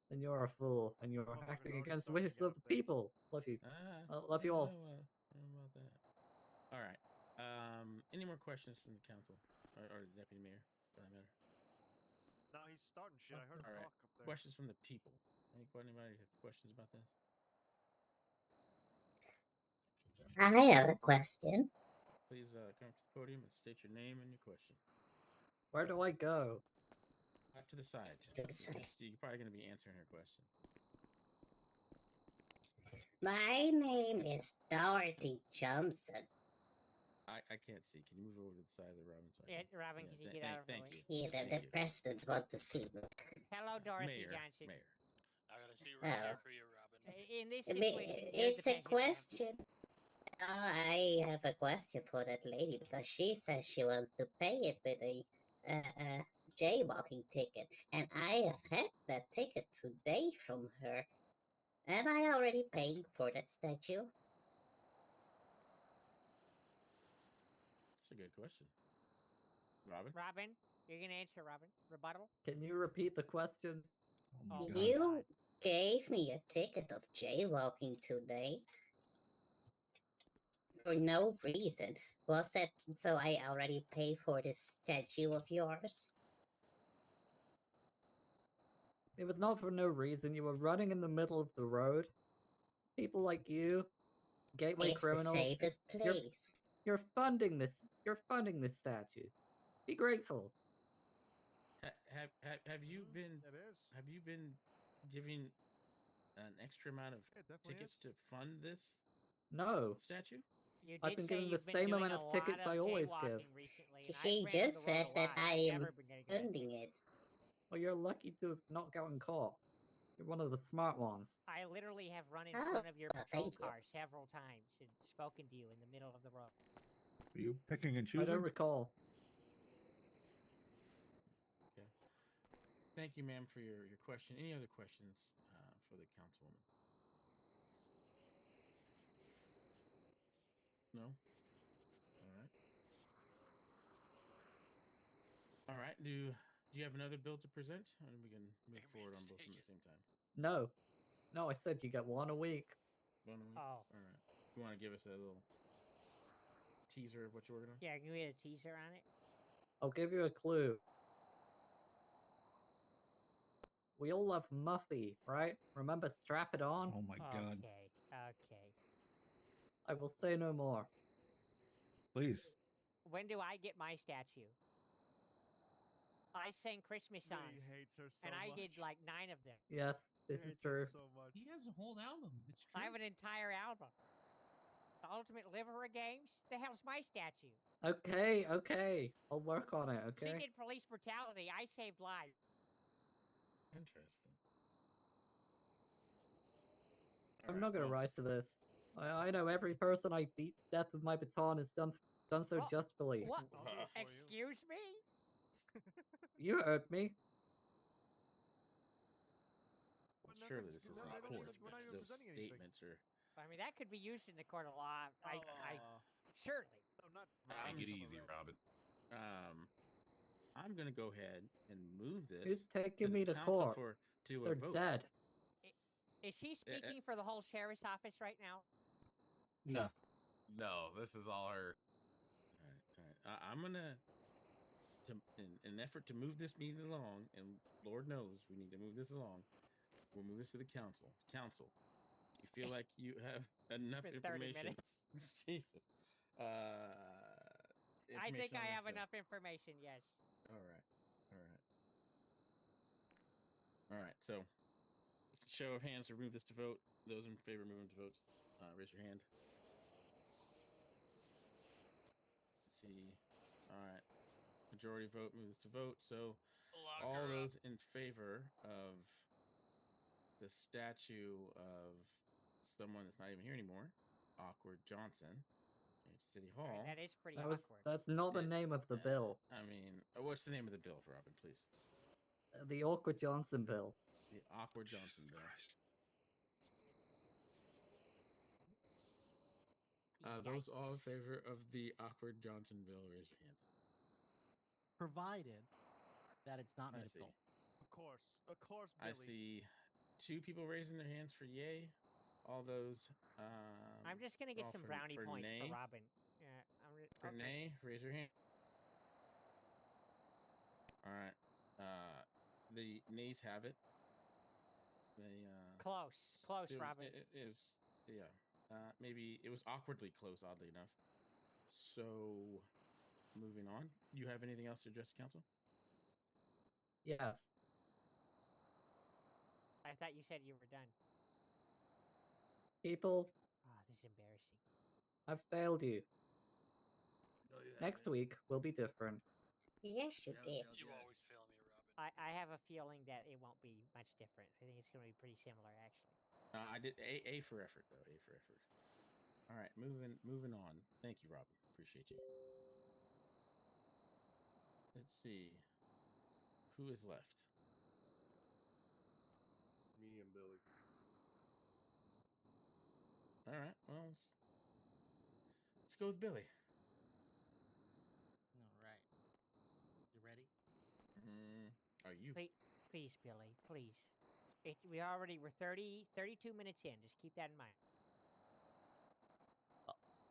[SPEAKER 10] Then you're a fool, and you're
[SPEAKER 2] Motherfucker's
[SPEAKER 10] acting
[SPEAKER 2] already
[SPEAKER 10] against the
[SPEAKER 2] starting to
[SPEAKER 10] wishes
[SPEAKER 2] get
[SPEAKER 10] of
[SPEAKER 2] up
[SPEAKER 10] the
[SPEAKER 2] there.
[SPEAKER 10] people. Love you. Love you all.
[SPEAKER 3] How about that? All right. Any more questions from the council or the deputy mayor, for that matter?
[SPEAKER 2] No, he's starting shit. I heard him
[SPEAKER 3] All right.
[SPEAKER 2] talk up there.
[SPEAKER 3] Questions from the people. Anybody have questions about this?
[SPEAKER 12] I have a question.
[SPEAKER 3] Please come up to the podium and state your name and your question.
[SPEAKER 10] Where do I go?
[SPEAKER 3] Up to the side.
[SPEAKER 12] To the side.
[SPEAKER 3] You're probably going to be answering her question.
[SPEAKER 12] My name is Dorothy Johnson.
[SPEAKER 3] I can't see. Can you move over to the side of the Robin? So I
[SPEAKER 6] Yeah,
[SPEAKER 3] can-
[SPEAKER 6] Robin, can you get out of the
[SPEAKER 3] Thank
[SPEAKER 6] way?
[SPEAKER 3] you.
[SPEAKER 12] Yeah,
[SPEAKER 3] Thank
[SPEAKER 12] the
[SPEAKER 3] you.
[SPEAKER 12] presidents want to see me.
[SPEAKER 6] Hello, Dorothy
[SPEAKER 3] Mayor,
[SPEAKER 6] Johnson.
[SPEAKER 3] Mayor.
[SPEAKER 14] I gotta see right
[SPEAKER 12] Oh.
[SPEAKER 14] here for you, Robin.
[SPEAKER 6] In this
[SPEAKER 12] I mean,
[SPEAKER 6] situation, you're
[SPEAKER 12] it's
[SPEAKER 6] the
[SPEAKER 12] a
[SPEAKER 6] best you can have.
[SPEAKER 12] question. I have a question for that lady because she says she wants to pay it with a jaywalking ticket, and I have had that ticket today from her. Am I already paying for that statue?
[SPEAKER 3] That's a good question. Robin?
[SPEAKER 6] Robin, you're gonna answer, Robin. Rebuttal.
[SPEAKER 10] Can you repeat the question?
[SPEAKER 6] Oh,
[SPEAKER 3] God.
[SPEAKER 6] my
[SPEAKER 12] You
[SPEAKER 6] God.
[SPEAKER 12] gave me a ticket of jaywalking today for no reason. Was that so I already pay for this statue of yours?
[SPEAKER 10] It was not for no reason. You were running in the middle of the road. People like you, gateway
[SPEAKER 12] It's the
[SPEAKER 10] criminals.
[SPEAKER 12] safest
[SPEAKER 10] You're,
[SPEAKER 12] place.
[SPEAKER 10] you're funding this. You're funding this statue. Be grateful.
[SPEAKER 3] Have you been
[SPEAKER 2] It is.
[SPEAKER 3] have you been giving an extra amount of
[SPEAKER 2] It definitely
[SPEAKER 3] tickets
[SPEAKER 2] is.
[SPEAKER 3] to fund this
[SPEAKER 10] No,
[SPEAKER 3] statue?
[SPEAKER 6] You
[SPEAKER 10] I've
[SPEAKER 6] did
[SPEAKER 10] been
[SPEAKER 6] say
[SPEAKER 10] giving the
[SPEAKER 6] you've been
[SPEAKER 10] same
[SPEAKER 6] doing
[SPEAKER 10] amount
[SPEAKER 6] a
[SPEAKER 10] of tickets
[SPEAKER 6] lot
[SPEAKER 10] I
[SPEAKER 6] of
[SPEAKER 10] always give.
[SPEAKER 6] jaywalking recently, and I've
[SPEAKER 12] She
[SPEAKER 6] ran
[SPEAKER 12] just
[SPEAKER 6] the
[SPEAKER 12] said
[SPEAKER 6] road a
[SPEAKER 12] that
[SPEAKER 6] lot.
[SPEAKER 12] I
[SPEAKER 6] I've
[SPEAKER 12] am
[SPEAKER 6] never been getting a
[SPEAKER 12] funding
[SPEAKER 6] ticket.
[SPEAKER 12] it.
[SPEAKER 10] Well, you're lucky to have not gotten caught. You're one of the smart ones.
[SPEAKER 6] I literally have run in
[SPEAKER 12] Oh,
[SPEAKER 6] front of your
[SPEAKER 12] well,
[SPEAKER 6] patrol
[SPEAKER 12] thank you.
[SPEAKER 6] car several times and spoken to you in the middle of the road.
[SPEAKER 7] Are you picking and
[SPEAKER 10] I
[SPEAKER 7] choosing?
[SPEAKER 10] don't recall.
[SPEAKER 3] Okay. Thank you, ma'am, for your question. Any other questions for the councilwoman? No? All right. All right. Do you have another bill to present? And we can move
[SPEAKER 14] Airman's
[SPEAKER 3] forward on both of them at
[SPEAKER 14] taken.
[SPEAKER 3] the same time.
[SPEAKER 10] No. No, I said you get one a week.
[SPEAKER 3] One a week?
[SPEAKER 6] Oh,
[SPEAKER 3] All right. You want to give us a little teaser of what you're working on?
[SPEAKER 6] yeah, can we get a teaser on it?
[SPEAKER 10] I'll give you a clue. We all love Muffy, right? Remember Strap It On?
[SPEAKER 7] Oh my god.
[SPEAKER 6] Okay, okay.
[SPEAKER 10] I will say no more.
[SPEAKER 7] Please.
[SPEAKER 6] When do I get my statue? I sang Christmas songs,
[SPEAKER 2] He hates her so
[SPEAKER 6] and I
[SPEAKER 2] much.
[SPEAKER 6] did like 9 of them.
[SPEAKER 10] Yes,
[SPEAKER 2] He
[SPEAKER 10] this is
[SPEAKER 2] hates her
[SPEAKER 10] true.
[SPEAKER 2] so much.
[SPEAKER 1] He has a whole album. It's true.
[SPEAKER 6] I have an entire album. The Ultimate Liverer Games? The hell's my statue?
[SPEAKER 10] Okay, okay. I'll work on it,
[SPEAKER 6] She
[SPEAKER 10] okay?
[SPEAKER 6] did police brutality. I saved lives.
[SPEAKER 3] Interesting.
[SPEAKER 10] I'm not gonna rise to this. I know every person I beat to death with my baton has done so
[SPEAKER 6] Well,
[SPEAKER 10] justly.
[SPEAKER 6] What?
[SPEAKER 2] I'll do it for you.
[SPEAKER 6] Excuse me?
[SPEAKER 10] You heard me.
[SPEAKER 2] But
[SPEAKER 3] Surely
[SPEAKER 2] nothing's-
[SPEAKER 3] this is
[SPEAKER 2] no,
[SPEAKER 3] in
[SPEAKER 2] they don't
[SPEAKER 3] court.
[SPEAKER 2] even- we're not even
[SPEAKER 3] Those
[SPEAKER 2] presenting anything.
[SPEAKER 3] statements are.
[SPEAKER 6] I mean, that could be used in the court of law. I surely.
[SPEAKER 2] No, not.
[SPEAKER 3] I'm
[SPEAKER 14] Take it
[SPEAKER 3] just-
[SPEAKER 14] easy, Robin.
[SPEAKER 3] I'm gonna go ahead and move this.
[SPEAKER 10] Who's taking
[SPEAKER 3] the
[SPEAKER 10] me to
[SPEAKER 3] council
[SPEAKER 10] court?
[SPEAKER 3] to a
[SPEAKER 10] They're
[SPEAKER 3] vote.
[SPEAKER 10] dead.
[SPEAKER 6] Is she speaking for the whole sheriff's office right now?
[SPEAKER 14] No. No, this is all her.
[SPEAKER 3] All right. I'm gonna, in an effort to move this meeting along, and Lord knows we need to move this along. We'll move this to the council. Council, you feel like you have enough
[SPEAKER 6] been 30
[SPEAKER 3] information?
[SPEAKER 6] minutes.
[SPEAKER 3] Jesus.
[SPEAKER 6] I think
[SPEAKER 3] information
[SPEAKER 6] I
[SPEAKER 3] on this
[SPEAKER 6] have
[SPEAKER 3] bill?
[SPEAKER 6] enough information. Yes.
[SPEAKER 3] All right. All right. So, show of hands to move this to vote. Those in favor of moving to votes, raise your hand. Let's see. All right. Majority vote, move this to vote. So, all those in favor of the statue of someone that's not even here anymore, Awkward Johnson, at City
[SPEAKER 6] I mean,
[SPEAKER 3] Hall.
[SPEAKER 6] that is pretty
[SPEAKER 10] That was
[SPEAKER 6] awkward.
[SPEAKER 10] that's not the name of the bill.
[SPEAKER 3] I mean, what's the name of the bill, Robin? Please.
[SPEAKER 10] The Awkward Johnson bill.
[SPEAKER 3] The Awkward Johnson bill. Those all in favor of the Awkward Johnson bill, raise your hand.
[SPEAKER 8] Provided that it's not
[SPEAKER 3] I
[SPEAKER 8] made of
[SPEAKER 3] see.
[SPEAKER 8] gold.
[SPEAKER 2] Of course,
[SPEAKER 3] I
[SPEAKER 2] Billy.
[SPEAKER 3] see 2 people raising their hands for yay. All those.
[SPEAKER 6] I'm just gonna get
[SPEAKER 3] all
[SPEAKER 6] some
[SPEAKER 3] for,
[SPEAKER 6] brownie
[SPEAKER 3] for
[SPEAKER 6] points
[SPEAKER 3] nay.
[SPEAKER 6] for Robin.
[SPEAKER 3] For
[SPEAKER 6] okay.
[SPEAKER 3] nay, raise your hand. All right. The nays have it. They
[SPEAKER 6] Close,
[SPEAKER 3] it was,
[SPEAKER 6] Robin.
[SPEAKER 3] It was, yeah. Maybe it was awkwardly close, oddly enough. So, moving on. You have anything else to address the council?
[SPEAKER 10] Yes.
[SPEAKER 6] I thought you said you were done.
[SPEAKER 10] People,
[SPEAKER 6] Oh, this is embarrassing.
[SPEAKER 10] I've failed you.
[SPEAKER 14] No, you
[SPEAKER 10] Next
[SPEAKER 14] haven't.
[SPEAKER 10] week will be different.
[SPEAKER 12] Yes, you
[SPEAKER 14] haven't
[SPEAKER 12] did.
[SPEAKER 14] failed
[SPEAKER 15] You
[SPEAKER 14] yet.
[SPEAKER 15] always fail me, Robin.
[SPEAKER 6] I have a feeling that it won't be much different. I think it's going to be pretty similar, actually.
[SPEAKER 3] I did A for effort, though. A for effort. All right, moving on. Thank you, Robin. Appreciate you. Let's see. Who is left?
[SPEAKER 5] Me and Billy.
[SPEAKER 3] All right. Well, let's go with Billy.
[SPEAKER 8] All right. You ready?
[SPEAKER 3] Are you?
[SPEAKER 6] Please, Billy, please. We're 32 minutes in. Just keep that in mind.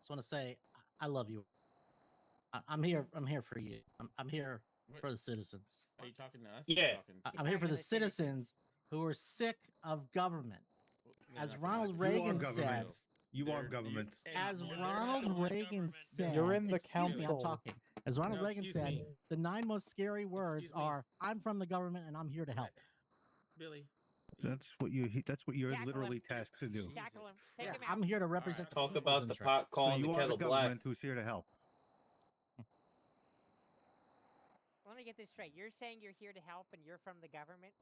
[SPEAKER 8] Just want to say I love you. I'm here. I'm here for you. I'm here for the citizens.
[SPEAKER 3] Are you talking to us?
[SPEAKER 16] Yeah.
[SPEAKER 8] I'm here for the citizens who are sick of government.
[SPEAKER 3] They're
[SPEAKER 8] As
[SPEAKER 3] not gonna
[SPEAKER 8] Ronald
[SPEAKER 3] like it.
[SPEAKER 7] You are
[SPEAKER 8] Reagan
[SPEAKER 7] government.
[SPEAKER 8] said.
[SPEAKER 7] You are government.
[SPEAKER 8] As
[SPEAKER 15] Well, they're
[SPEAKER 8] Ronald
[SPEAKER 15] not
[SPEAKER 8] Reagan
[SPEAKER 15] government.
[SPEAKER 8] said,
[SPEAKER 13] You're in the
[SPEAKER 8] excuse me, I'm
[SPEAKER 13] council.
[SPEAKER 8] talking. As Ronald
[SPEAKER 3] No,
[SPEAKER 8] Reagan
[SPEAKER 3] excuse
[SPEAKER 8] said,
[SPEAKER 3] me.
[SPEAKER 8] the 9 most scary words
[SPEAKER 3] Excuse me.
[SPEAKER 8] are, "I'm from the government and I'm here to help."
[SPEAKER 3] Billy.
[SPEAKER 7] That's what you're
[SPEAKER 6] Tackle
[SPEAKER 7] literally
[SPEAKER 6] him.
[SPEAKER 7] tasked to do.
[SPEAKER 6] Tackle him. Take
[SPEAKER 8] Yeah,
[SPEAKER 6] him out.
[SPEAKER 8] I'm here to
[SPEAKER 3] All right.
[SPEAKER 8] represent the
[SPEAKER 16] Talk
[SPEAKER 8] people's
[SPEAKER 16] about the
[SPEAKER 8] interests.
[SPEAKER 16] pot
[SPEAKER 7] So
[SPEAKER 16] calling
[SPEAKER 7] you
[SPEAKER 16] the
[SPEAKER 7] are the
[SPEAKER 16] kettle black.
[SPEAKER 7] government who's here to help.
[SPEAKER 6] Let me get this straight. You're saying you're here to help and you're from the government?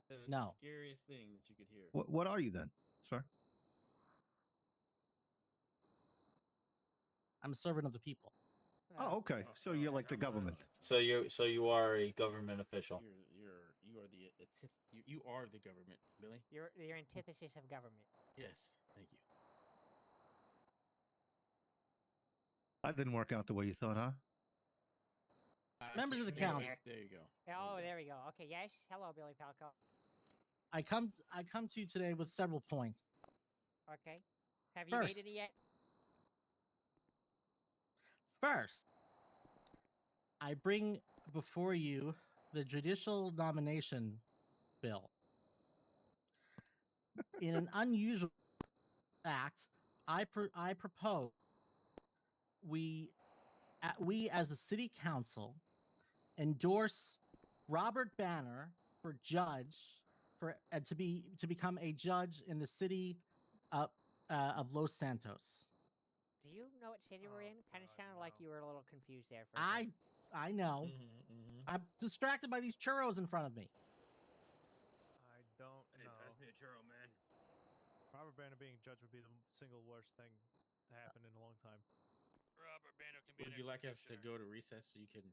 [SPEAKER 3] That's
[SPEAKER 8] No.
[SPEAKER 3] the scariest thing that you could hear.
[SPEAKER 7] What are you then, sir?
[SPEAKER 8] I'm a servant of the people.
[SPEAKER 7] Oh, okay. So you're like the government.
[SPEAKER 16] So you are a government official.
[SPEAKER 3] You are you are the government, Billy.
[SPEAKER 6] You're antithesis of government.
[SPEAKER 3] Yes. Thank you.
[SPEAKER 7] That didn't work out the way you thought, huh?
[SPEAKER 8] Members of the
[SPEAKER 3] There-
[SPEAKER 8] council.
[SPEAKER 3] There you go.
[SPEAKER 6] Oh, there we go. Okay, yes. Hello, Billy Falco.
[SPEAKER 8] I come to you today with several points.
[SPEAKER 6] Okay. Have you made
[SPEAKER 8] First.
[SPEAKER 6] any yet?
[SPEAKER 8] First, I bring before you the judicial nomination bill. In an unusual act, I propose we as the city council endorse Robert Banner for judge to become a judge in the city of Los Santos.
[SPEAKER 6] Do you know what city we're in? Kind of
[SPEAKER 2] God,
[SPEAKER 6] sounded like
[SPEAKER 2] no.
[SPEAKER 6] you were a little confused there for a second.
[SPEAKER 8] I know. I'm distracted by these churros in front of me.
[SPEAKER 2] I don't
[SPEAKER 14] Hey,
[SPEAKER 2] know.
[SPEAKER 14] pass me a churro, man.
[SPEAKER 2] Robert Banner being judge would be the single worst thing to happen in a long time.
[SPEAKER 15] Robert Banner can be
[SPEAKER 3] Would
[SPEAKER 15] an
[SPEAKER 3] you like us to
[SPEAKER 15] executioner.
[SPEAKER 3] go to recess so you can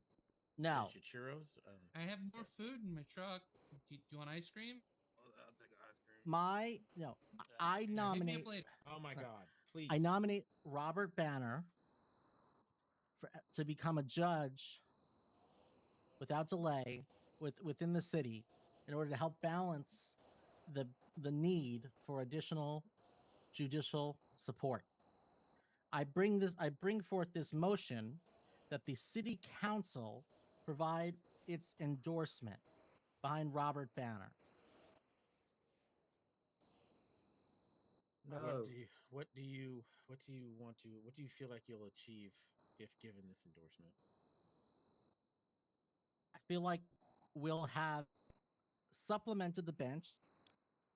[SPEAKER 8] No.
[SPEAKER 3] finish your churros?
[SPEAKER 1] I have more food in my truck. Do you want ice cream?
[SPEAKER 14] I'll take ice cream.
[SPEAKER 8] I
[SPEAKER 1] Yeah, hit me up
[SPEAKER 8] nominate.
[SPEAKER 1] later.
[SPEAKER 3] Oh my God! Please.
[SPEAKER 8] I nominate Robert Banner to become a judge without delay within the city in order to help balance the need for additional judicial support. I bring forth this motion that the city council provide its endorsement behind Robert Banner.
[SPEAKER 10] No.
[SPEAKER 3] What do you feel like you'll achieve if given this endorsement?
[SPEAKER 8] I feel like we'll have supplemented the bench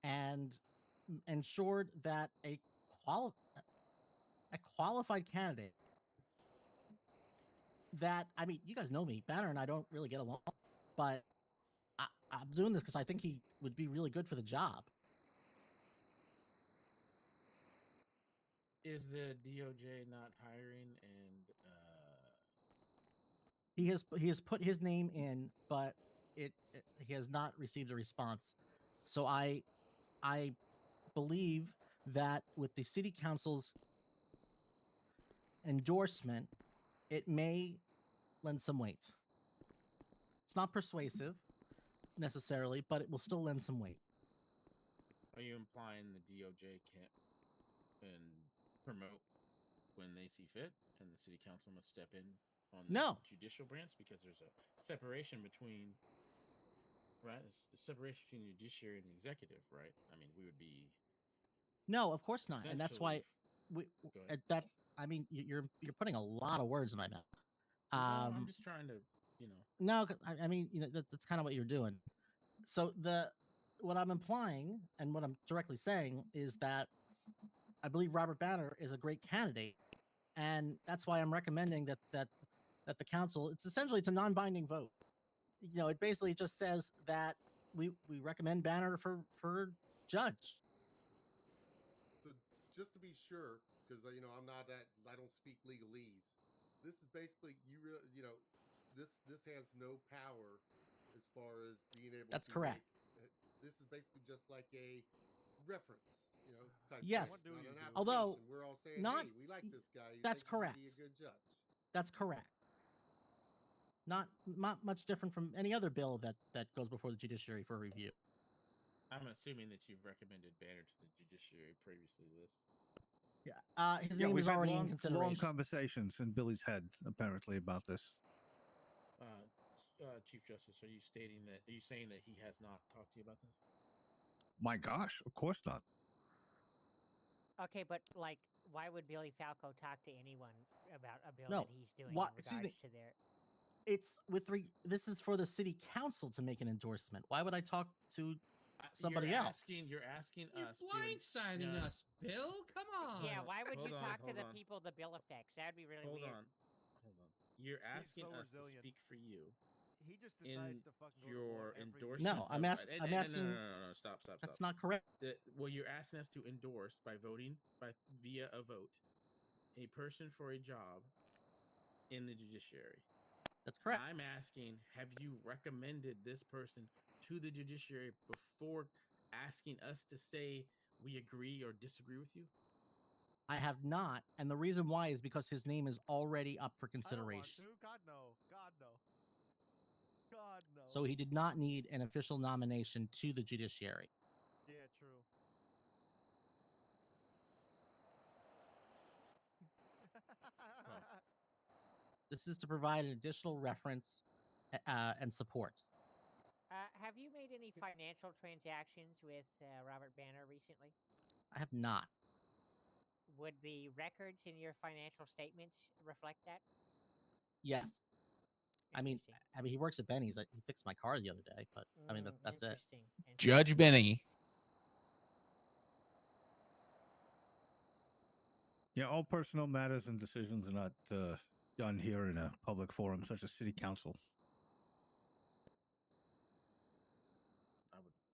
[SPEAKER 8] and ensured that a qualified candidate that, I mean, you guys know me, Banner and I don't really get along, but I'm doing this because I think he would be really good for the job.
[SPEAKER 3] Is the DOJ not hiring? And
[SPEAKER 8] He has put his name in, but he has not received a response. So I believe that with the city council's endorsement, it may lend some weight. It's not persuasive necessarily, but it will still lend some weight.
[SPEAKER 3] are you implying the DOJ can't promote when they see fit, and the city council must step in on the
[SPEAKER 8] No.
[SPEAKER 3] judicial branch because there's a separation between, right? A separation between the judiciary and the executive, right? I mean, we would be.
[SPEAKER 8] No, of course not, and that's why
[SPEAKER 3] Go ahead.
[SPEAKER 8] that's. I mean, you're putting a lot of words in my mouth.
[SPEAKER 3] No, I'm just trying to,
[SPEAKER 8] No, I mean, that's kind of what you're doing. So what I'm implying and what I'm directly saying is that I believe Robert Banner is a great candidate, and that's why I'm recommending that the council. It's a non-binding vote. It basically just says that we recommend Banner for judge.
[SPEAKER 5] So just to be sure, because I don't speak legalese. This is basically this has no power as far as being able.
[SPEAKER 8] That's
[SPEAKER 5] to
[SPEAKER 8] correct.
[SPEAKER 5] This is basically just like a reference, type
[SPEAKER 8] Yes.
[SPEAKER 5] thing, not an
[SPEAKER 8] Although
[SPEAKER 5] application. We're all saying,
[SPEAKER 8] not,
[SPEAKER 5] hey, we like this guy.
[SPEAKER 8] That's
[SPEAKER 5] think he would
[SPEAKER 8] correct.
[SPEAKER 5] be a good judge.
[SPEAKER 8] That's correct. Not much different from any other bill that goes before the judiciary for review.
[SPEAKER 3] I'm assuming that you've recommended Banner to the judiciary previously to this.
[SPEAKER 8] Yeah. His name is already in consideration.
[SPEAKER 7] Long conversations in Billy's head, apparently, about this.
[SPEAKER 3] Chief Justice, are you saying that he has not talked to you about this?
[SPEAKER 7] My gosh, of course not.
[SPEAKER 6] Okay, but like, why would Billy Falco talk to anyone about a bill
[SPEAKER 8] No,
[SPEAKER 6] that he's doing
[SPEAKER 8] what-
[SPEAKER 6] in
[SPEAKER 8] excuse
[SPEAKER 6] regards
[SPEAKER 8] me.
[SPEAKER 6] to their?
[SPEAKER 8] It's this is for the city council to make an endorsement. Why would I talk to somebody else?
[SPEAKER 3] You're asking
[SPEAKER 1] You're
[SPEAKER 3] us.
[SPEAKER 1] blindsiding
[SPEAKER 3] No.
[SPEAKER 1] us, Bill. Come on.
[SPEAKER 6] Yeah, why would
[SPEAKER 3] Hold
[SPEAKER 6] you
[SPEAKER 3] on,
[SPEAKER 6] talk to
[SPEAKER 3] hold
[SPEAKER 6] the
[SPEAKER 3] on.
[SPEAKER 6] people the bill affects? That'd be really
[SPEAKER 3] Hold
[SPEAKER 6] weird.
[SPEAKER 3] on. You're asking
[SPEAKER 2] so
[SPEAKER 3] us
[SPEAKER 2] resilient.
[SPEAKER 3] to speak for you.
[SPEAKER 2] He just
[SPEAKER 3] In
[SPEAKER 2] decides to fucking go to war
[SPEAKER 3] your
[SPEAKER 2] every week.
[SPEAKER 3] endorsement.
[SPEAKER 8] No, I'm asking.
[SPEAKER 3] No, stop.
[SPEAKER 8] That's not correct.
[SPEAKER 3] Well, you're asking us to endorse by voting via a vote a person for a job in the judiciary.
[SPEAKER 8] That's correct.
[SPEAKER 3] I'm asking, have you recommended this person to the judiciary before asking us to say we agree or disagree with you?
[SPEAKER 8] I have not, and the reason why is because his name is already up for
[SPEAKER 2] I don't want
[SPEAKER 8] consideration.
[SPEAKER 2] to. God no. God no. God no.
[SPEAKER 8] So he did not need an official nomination to the judiciary.
[SPEAKER 2] Yeah, true.
[SPEAKER 8] This is to provide an additional reference and support.
[SPEAKER 6] Have you made any financial transactions with Robert Banner recently?
[SPEAKER 8] I have not.
[SPEAKER 6] Would the records in your financial statements reflect that?
[SPEAKER 8] Yes. I mean, he works at Benny's. He fixed my car the other day, but I mean, that's it.
[SPEAKER 15] Judge Benny.
[SPEAKER 7] Yeah, all personal matters and decisions are not done here in a public forum such as city council.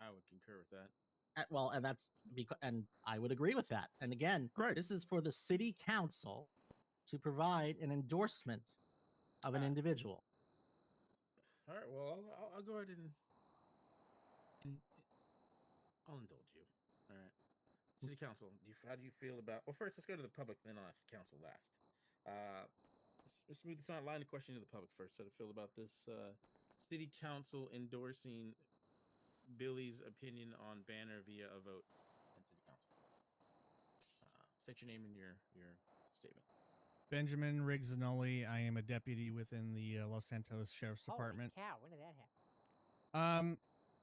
[SPEAKER 3] I would concur with that.
[SPEAKER 8] Well, and that's because, and I would agree with that. And again, this is for the city council to provide an endorsement of an individual.
[SPEAKER 3] All right. Well, I'll go ahead and I'll indulge you. All right. City council. How do you feel about? Well, first, let's go to the public. Then I'll ask the council last. Let's move this line of question to the public first. How to feel about this city council endorsing Billy's opinion on Banner via a vote in city council. State your name and your statement.
[SPEAKER 17] Benjamin Rigzanoli. I am a deputy within the Los Santos Sheriff's Department.
[SPEAKER 6] Holy cow! When did that happen?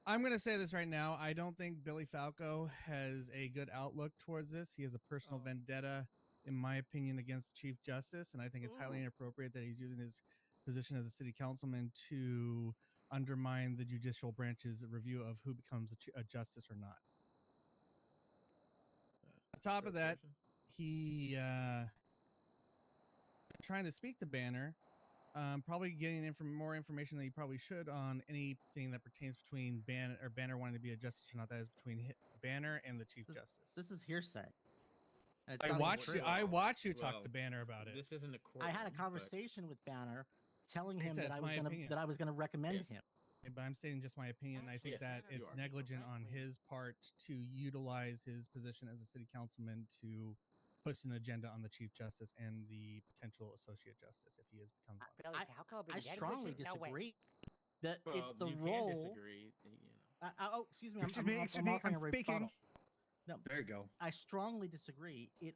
[SPEAKER 17] I'm going to say this right now. I don't think Billy Falco has a good outlook towards this. He has a personal vendetta, in my opinion, against Chief Justice, and I think it's highly inappropriate that he's using his position as a city councilman to undermine the judicial branch's review of who becomes a justice or not. On top of that, he trying to speak to Banner, probably getting more information than he probably should on anything that pertains between Banner wanting to be a justice or not. That is between Banner and the Chief Justice.
[SPEAKER 8] This is hearsay. It's
[SPEAKER 17] I
[SPEAKER 8] not even
[SPEAKER 17] watched you.
[SPEAKER 8] true.
[SPEAKER 17] I watched you talk to Banner about it.
[SPEAKER 3] This isn't a court.
[SPEAKER 8] I had a conversation with Banner, telling
[SPEAKER 17] Like I
[SPEAKER 8] him
[SPEAKER 17] said,
[SPEAKER 8] that
[SPEAKER 17] it's
[SPEAKER 8] I was
[SPEAKER 17] my
[SPEAKER 8] gonna
[SPEAKER 17] opinion.
[SPEAKER 8] that I was gonna recommend
[SPEAKER 3] Yes.
[SPEAKER 8] him.
[SPEAKER 17] But I'm stating just my opinion. I think
[SPEAKER 3] Yes,
[SPEAKER 17] that
[SPEAKER 3] you
[SPEAKER 17] it's
[SPEAKER 3] are.
[SPEAKER 17] negligent on his part to utilize his position as a city councilman to push an agenda on the Chief Justice and the potential associate justice if he has become one.
[SPEAKER 6] Billy Falco being
[SPEAKER 8] I
[SPEAKER 6] dead?
[SPEAKER 8] strongly
[SPEAKER 6] No way.
[SPEAKER 8] disagree that
[SPEAKER 3] Well,
[SPEAKER 8] it's the
[SPEAKER 3] you
[SPEAKER 8] role.
[SPEAKER 3] can disagree. You know.
[SPEAKER 8] Oh, excuse me.
[SPEAKER 17] Excuse me,
[SPEAKER 8] I'm offering
[SPEAKER 17] I'm
[SPEAKER 8] a
[SPEAKER 17] speaking.
[SPEAKER 8] rebuttal. No,
[SPEAKER 7] There you go.
[SPEAKER 8] I strongly disagree. It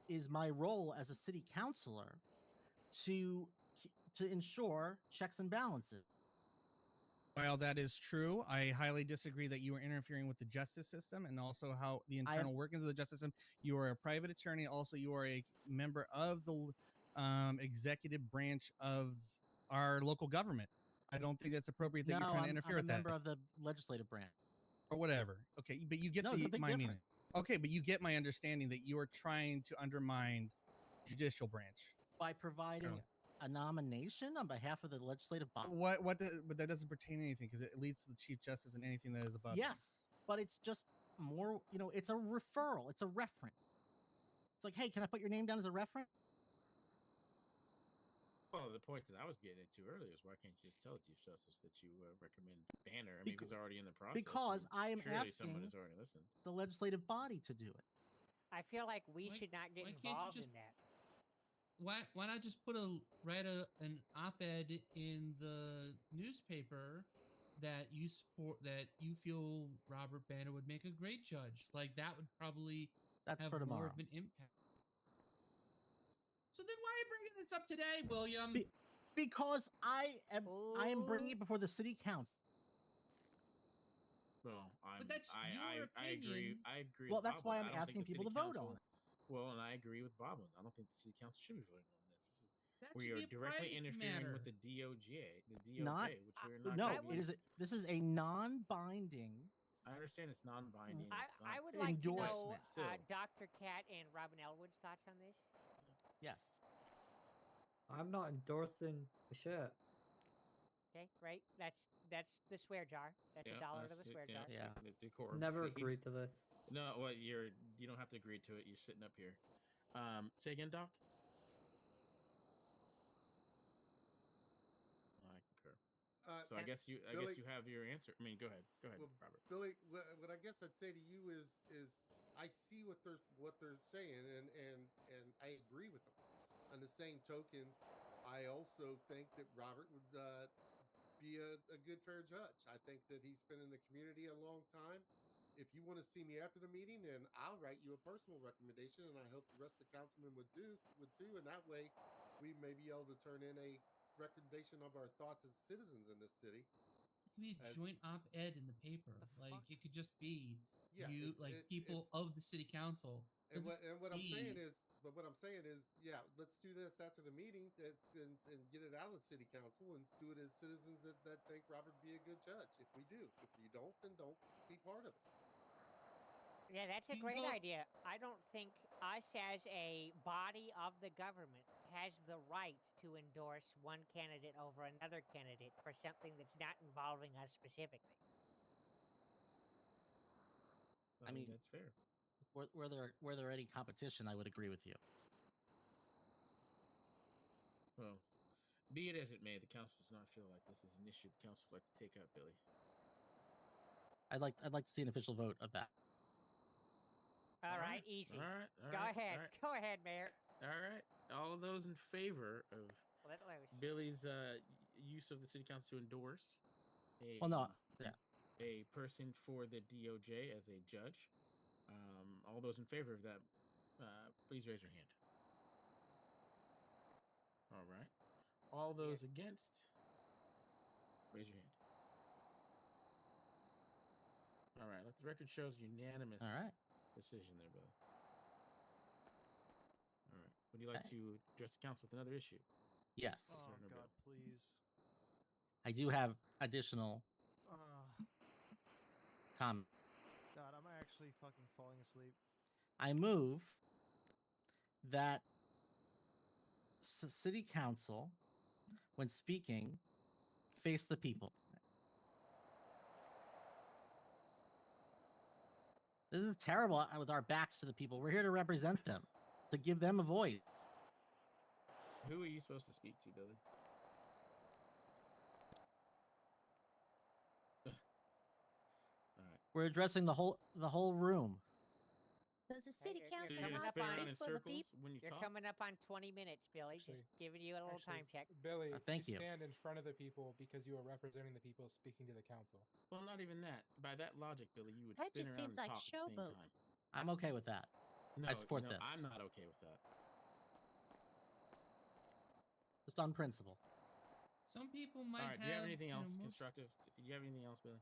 [SPEAKER 8] is my role as a city councilor to ensure checks and balances.
[SPEAKER 17] While that is true, I highly disagree that you are interfering with the justice system and also how the internal workings of the justice system. You are a private attorney. Also, you are a member of the executive branch of our local government. I don't think that's appropriate that
[SPEAKER 8] No,
[SPEAKER 17] you're trying to interfere
[SPEAKER 8] I'm a
[SPEAKER 17] with that.
[SPEAKER 8] member of the legislative branch.
[SPEAKER 17] Or whatever. Okay, but you get
[SPEAKER 8] No, there's a big
[SPEAKER 17] my meaning.
[SPEAKER 8] difference.
[SPEAKER 17] Okay, but you get my understanding that you are trying to undermine judicial branch.
[SPEAKER 8] By providing a nomination on behalf of the legislative body.
[SPEAKER 17] But that doesn't pertain to anything because it leads to the Chief Justice and anything that is above.
[SPEAKER 8] Yes, but it's just more, it's a referral. It's a reference. It's like, hey, can I put your name down as a reference?
[SPEAKER 3] Well, the point that I was getting into earlier is why can't you just tell the Chief Justice that you recommend Banner? I mean, he's already in the process.
[SPEAKER 8] Because I am
[SPEAKER 3] surely someone
[SPEAKER 8] asking
[SPEAKER 3] has already listened.
[SPEAKER 8] the legislative body to do it.
[SPEAKER 6] I feel like we should not get
[SPEAKER 1] why can't you
[SPEAKER 6] involved
[SPEAKER 1] just-
[SPEAKER 6] in that.
[SPEAKER 1] Why not just write an op-ed in the newspaper that you support, that you feel Robert Banner would make a great judge? Like that would probably
[SPEAKER 8] That's
[SPEAKER 1] have
[SPEAKER 8] for
[SPEAKER 1] more
[SPEAKER 8] tomorrow.
[SPEAKER 1] of an impact. So then why are you bringing this up today, William?
[SPEAKER 8] Because I am bringing it before the city council.
[SPEAKER 3] Well,
[SPEAKER 1] But that's your
[SPEAKER 3] I agree.
[SPEAKER 1] opinion.
[SPEAKER 3] I agree.
[SPEAKER 8] Well,
[SPEAKER 3] with
[SPEAKER 8] that's why
[SPEAKER 3] Boblin.
[SPEAKER 8] I'm
[SPEAKER 3] I don't
[SPEAKER 8] asking
[SPEAKER 3] think the
[SPEAKER 8] people
[SPEAKER 3] city
[SPEAKER 8] to vote
[SPEAKER 3] council-
[SPEAKER 8] on it.
[SPEAKER 3] Well, and I agree with Boblin. I don't think the city council should be voting on this.
[SPEAKER 1] That
[SPEAKER 3] We
[SPEAKER 1] should
[SPEAKER 3] are
[SPEAKER 1] be a
[SPEAKER 3] directly
[SPEAKER 1] private
[SPEAKER 3] interfering
[SPEAKER 1] matter.
[SPEAKER 3] with the DOJ,
[SPEAKER 8] Not
[SPEAKER 3] which we're not.
[SPEAKER 8] no.
[SPEAKER 3] gonna be-
[SPEAKER 8] This is a non-binding.
[SPEAKER 3] I understand it's non-binding.
[SPEAKER 6] I would like to know
[SPEAKER 8] Endorsement.
[SPEAKER 3] Still.
[SPEAKER 6] Dr. Cat and Robin Elwood's thoughts on this.
[SPEAKER 8] Yes.
[SPEAKER 10] I'm not endorsing the shit.
[SPEAKER 6] Okay, right? That's the swear jar. That's
[SPEAKER 3] Yeah,
[SPEAKER 6] $1 to
[SPEAKER 3] that's
[SPEAKER 6] the
[SPEAKER 3] it,
[SPEAKER 6] swear
[SPEAKER 3] yeah.
[SPEAKER 6] jar.
[SPEAKER 8] Yeah.
[SPEAKER 3] The decorum,
[SPEAKER 10] Never
[SPEAKER 3] please.
[SPEAKER 10] agreed to this.
[SPEAKER 3] No, well, you don't have to agree to it. You're sitting up here. Say again, Doc. I concur. So I guess you have your answer. I mean, go ahead,
[SPEAKER 5] Well,
[SPEAKER 3] Robert.
[SPEAKER 5] Billy, what I guess I'd say to you is I see what they're saying, and I agree with them. On the same token, I also think that Robert would be a good fair judge. I think that he's been in the community a long time. If you want to see me after the meeting, then I'll write you a personal recommendation, and I hope the rest of the councilmen would too. And that way, we may be able to turn in a recommendation of our thoughts as citizens in this city.
[SPEAKER 1] It could be a joint op-ed in the paper. Like it could just be people of the city council.
[SPEAKER 5] And what I'm saying
[SPEAKER 1] be-
[SPEAKER 5] is, yeah, let's do this after the meeting and get it out of the city council and do it as citizens that think Robert would be a good judge. If we do, if you don't, then don't be part of it.
[SPEAKER 6] Yeah, that's a great idea. I don't think us as a body of the government has the right to endorse one candidate over another candidate for something that's not involving us specifically.
[SPEAKER 8] I mean,
[SPEAKER 3] that's fair.
[SPEAKER 8] Were there any competition, I would agree with you.
[SPEAKER 3] Well, be it as it may, the council does not feel like this is an issue the council would like to take up, Billy.
[SPEAKER 8] I'd like to see an official vote of that.
[SPEAKER 6] All right, easy.
[SPEAKER 3] All right.
[SPEAKER 6] Go ahead. Go ahead, Mayor.
[SPEAKER 3] All right. All of those in favor of
[SPEAKER 6] Let loose.
[SPEAKER 3] Billy's use of the city council to endorse a person for the DOJ as a judge. All those in favor of that, please raise your hand. All right. All those against, raise your hand. All right. Let the record shows unanimous
[SPEAKER 8] All right.
[SPEAKER 3] decision there, Billy. All right. Would you like to address the council with another issue?
[SPEAKER 8] Yes.
[SPEAKER 2] Oh
[SPEAKER 3] Mr.
[SPEAKER 2] God,
[SPEAKER 3] Bill?
[SPEAKER 2] please.
[SPEAKER 8] I do have additional comments.
[SPEAKER 2] God, I'm actually fucking falling asleep.
[SPEAKER 8] I move that city council, when speaking, face the people. This is terrible with our backs to the people. We're here to represent them, to give them a voice.
[SPEAKER 3] Who are you supposed to speak to, Billy? All right.
[SPEAKER 8] We're addressing the whole room.
[SPEAKER 12] Does the city
[SPEAKER 6] you're
[SPEAKER 12] council
[SPEAKER 6] coming
[SPEAKER 12] not
[SPEAKER 6] up on-
[SPEAKER 12] speak for the people?
[SPEAKER 3] when you
[SPEAKER 6] You're
[SPEAKER 3] talk?
[SPEAKER 6] coming up on 20 minutes, Billy.
[SPEAKER 13] Actually-
[SPEAKER 6] Just giving you a little time check.
[SPEAKER 13] Billy,
[SPEAKER 8] thank you.
[SPEAKER 13] stand in front of the people because you are representing the people speaking to the council.
[SPEAKER 3] Well, not even that. By that logic, Billy, you would
[SPEAKER 12] That
[SPEAKER 3] spin
[SPEAKER 12] just
[SPEAKER 3] around
[SPEAKER 12] seems
[SPEAKER 3] and
[SPEAKER 12] like
[SPEAKER 3] talk at the same
[SPEAKER 12] showboat.
[SPEAKER 3] time.
[SPEAKER 8] I'm okay with that.
[SPEAKER 3] No,
[SPEAKER 8] I support
[SPEAKER 3] no,
[SPEAKER 8] this.
[SPEAKER 3] I'm not okay with that.
[SPEAKER 8] Just on principle.
[SPEAKER 1] Some people might
[SPEAKER 3] All right. Do you have anything
[SPEAKER 1] you know,
[SPEAKER 3] else
[SPEAKER 1] most-
[SPEAKER 3] constructive? Do you have anything else, Billy?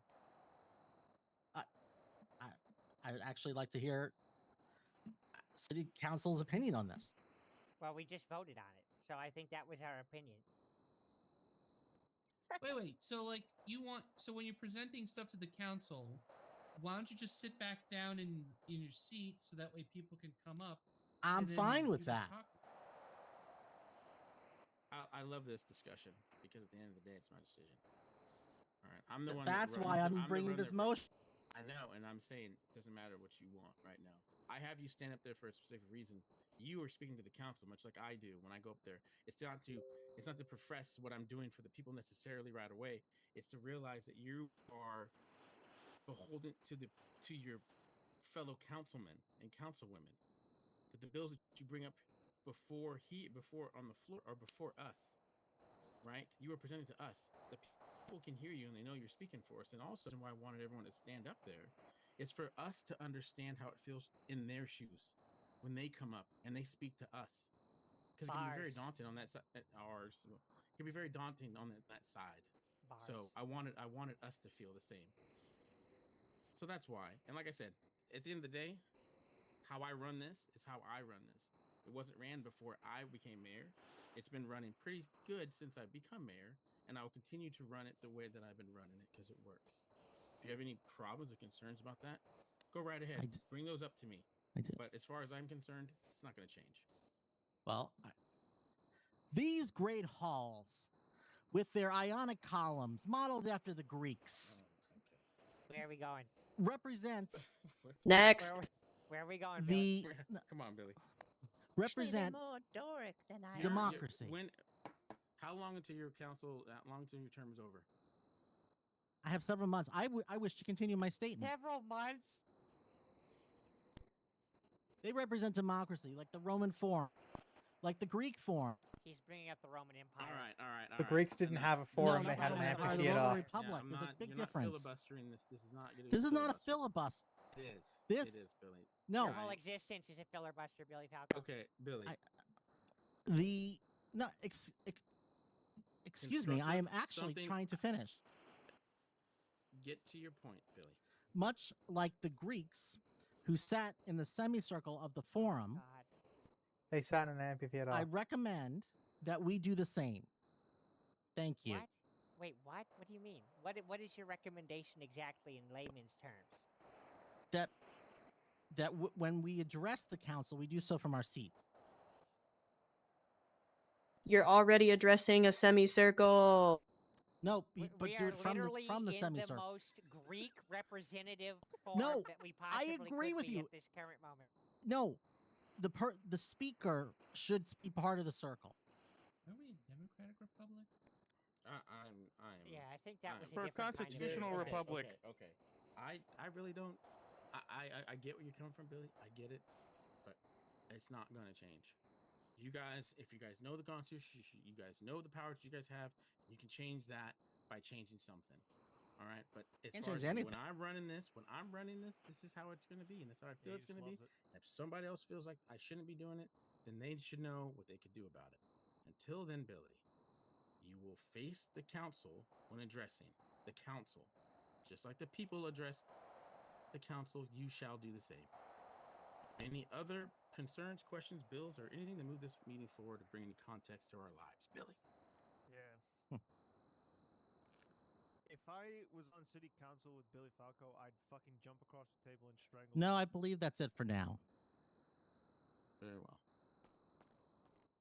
[SPEAKER 8] I would actually like to hear city council's opinion on this.
[SPEAKER 6] Well, we just voted on it, so I think that was our opinion.
[SPEAKER 1] Wait. So like so when you're presenting stuff to the council, why don't you just sit back down in your seat so that way people can come up?
[SPEAKER 8] I'm
[SPEAKER 1] and then
[SPEAKER 8] fine
[SPEAKER 1] you
[SPEAKER 8] with
[SPEAKER 1] can
[SPEAKER 8] that.
[SPEAKER 1] talk to-
[SPEAKER 3] I love this discussion because at the end of the day, it's my decision. All right. I'm the one.
[SPEAKER 8] That's
[SPEAKER 3] that runs
[SPEAKER 8] why
[SPEAKER 3] the-
[SPEAKER 8] I'm
[SPEAKER 3] the
[SPEAKER 8] bringing
[SPEAKER 3] run
[SPEAKER 8] this
[SPEAKER 3] that-
[SPEAKER 8] motion.
[SPEAKER 3] I know, and I'm saying it doesn't matter what you want right now. I have you stand up there for a specific reason. You are speaking to the council, much like I do when I go up there. It's not to profess what I'm doing for the people necessarily right away. It's to realize that you are beholden to your fellow councilmen and councilwomen. That the bills that you bring up before on the floor or before us, right? You are presenting to us. The people can hear you and they know you're speaking for us. And also, why I wanted everyone to stand up there is for us to understand how it feels in their shoes when they come up and they speak to us. Because it can be very
[SPEAKER 6] Bars.
[SPEAKER 3] daunting on that side. Ours it can be very daunting on that side.
[SPEAKER 6] Bars.
[SPEAKER 3] So I wanted us to feel the same. So that's why. And like I said, at the end of the day, how I run this is how I run this. It wasn't ran before I became mayor. It's been running pretty good since I've become mayor, and I will continue to run it the way that I've been running it because it works. If you have any problems or concerns about that, go right ahead. Bring those up to me. But as far as I'm concerned, it's not going to change.
[SPEAKER 8] Well, these great halls with their ionic columns modeled after the Greeks
[SPEAKER 6] Where are we going?
[SPEAKER 8] represent
[SPEAKER 18] Next.
[SPEAKER 6] Where are we going, Billy?
[SPEAKER 3] Come on, Billy.
[SPEAKER 8] represent
[SPEAKER 12] more Doric than I
[SPEAKER 8] democracy.
[SPEAKER 3] How long until your council? How long until your term is over?
[SPEAKER 8] I have several months. I wish to continue my statement.
[SPEAKER 6] Several months.
[SPEAKER 8] They represent democracy, like the Roman Forum, like the Greek Forum.
[SPEAKER 6] He's bringing up the Roman Empire.
[SPEAKER 3] All right.
[SPEAKER 13] The Greeks didn't have a forum; they had an
[SPEAKER 8] The
[SPEAKER 13] amphitheater.
[SPEAKER 8] Roman Republic.
[SPEAKER 3] I'm
[SPEAKER 8] There's
[SPEAKER 3] not,
[SPEAKER 8] a big
[SPEAKER 3] you're
[SPEAKER 8] difference.
[SPEAKER 3] Not filibustering this. This is not.
[SPEAKER 8] This is not a filibuster.
[SPEAKER 3] It is.
[SPEAKER 8] This
[SPEAKER 3] It is, Billy.
[SPEAKER 8] No.
[SPEAKER 6] Your whole existence is a filibuster, Billy Falco.
[SPEAKER 3] Okay, Billy.
[SPEAKER 8] Excuse me. I am actually trying to finish.
[SPEAKER 3] Get to your point, Billy.
[SPEAKER 8] Much like the Greeks, who sat in the semicircle of the forum,
[SPEAKER 13] They sat in an amphitheater.
[SPEAKER 8] I recommend that we do the same. Thank you.
[SPEAKER 6] What? Wait, what? What do you mean? What is your recommendation exactly in layman's terms?
[SPEAKER 8] That when we address the council, we do so from our seats.
[SPEAKER 18] You're already addressing a semicircle.
[SPEAKER 8] No, but
[SPEAKER 6] We
[SPEAKER 8] do
[SPEAKER 6] are
[SPEAKER 8] it from
[SPEAKER 6] literally
[SPEAKER 8] the
[SPEAKER 6] in
[SPEAKER 8] semicircle.
[SPEAKER 6] the most Greek representative form
[SPEAKER 8] No,
[SPEAKER 6] that we
[SPEAKER 8] I
[SPEAKER 6] possibly
[SPEAKER 8] agree
[SPEAKER 6] could
[SPEAKER 8] with
[SPEAKER 6] be
[SPEAKER 8] you.
[SPEAKER 6] at this current moment.
[SPEAKER 8] No, the speaker should be part of the circle.
[SPEAKER 1] Are we a democratic republic?
[SPEAKER 3] I'm.
[SPEAKER 6] Yeah, I think that was a
[SPEAKER 2] For a
[SPEAKER 6] different
[SPEAKER 2] constitutional
[SPEAKER 6] kind of
[SPEAKER 2] republic.
[SPEAKER 3] Okay. I really don't. I get where you're coming from, Billy. I get it, but it's not going to change. You guys, if you guys know the Constitution, you guys know the powers you guys have. You can change that by changing something. All right, but as
[SPEAKER 8] Can't
[SPEAKER 3] far as
[SPEAKER 8] change anything.
[SPEAKER 3] when I'm running this, this is how it's going to be, and that's how I feel it's going to be. If somebody else feels like I shouldn't be doing it, then they should know what they could do about it. Until then, Billy, you will face the council when addressing the council, just like the people address the council, you shall do the same. Any other concerns, questions, bills, or anything to move this meeting forward to bring any context to our lives? Billy?
[SPEAKER 2] Yeah. If I was on city council with Billy Falco, I'd fucking jump across the table and strangle him.
[SPEAKER 8] No, I believe that's it for now.
[SPEAKER 3] Very well.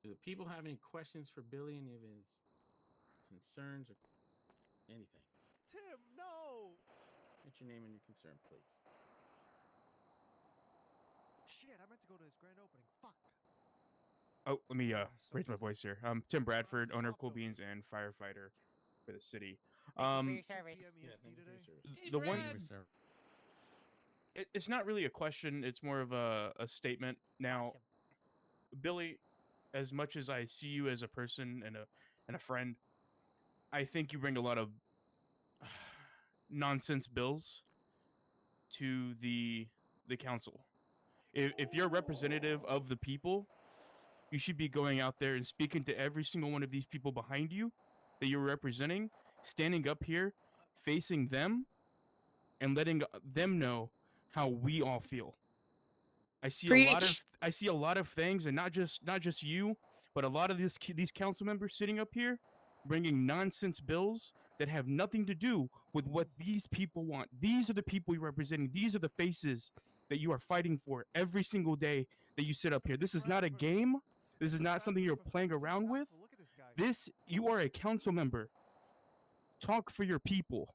[SPEAKER 3] Do the people have any questions for Billy? Any of his concerns or anything?
[SPEAKER 2] Tim, no!
[SPEAKER 3] What's your name and your concern, please?
[SPEAKER 2] Shit, I meant to go to his grand opening. Fuck.
[SPEAKER 19] Oh, let me raise my voice here. Tim Bradford, owner of Cool Beans and firefighter for the city.
[SPEAKER 6] Thank you for your service.
[SPEAKER 3] Yeah, thank you for your service.
[SPEAKER 1] Hey,
[SPEAKER 19] The one,
[SPEAKER 1] Brad.
[SPEAKER 19] it's not really a question. It's more of a statement. Now,
[SPEAKER 6] Awesome.
[SPEAKER 19] Billy, as much as I see you as a person and a friend, I think you bring a lot of nonsense bills to the council. If you're a representative of the people, you should be going out there and speaking to every single one of these people behind you that you're representing, standing up here, facing them, and letting them know how we all feel. I see a lot of things, and not just you, but a lot of these council members sitting up here bringing nonsense bills that have nothing to do with what these people want. These are the people you're representing. These are the faces that you are fighting for every single day that you sit up here. This is not a game. This is not something you're playing around with. You are a council member. Talk for your people,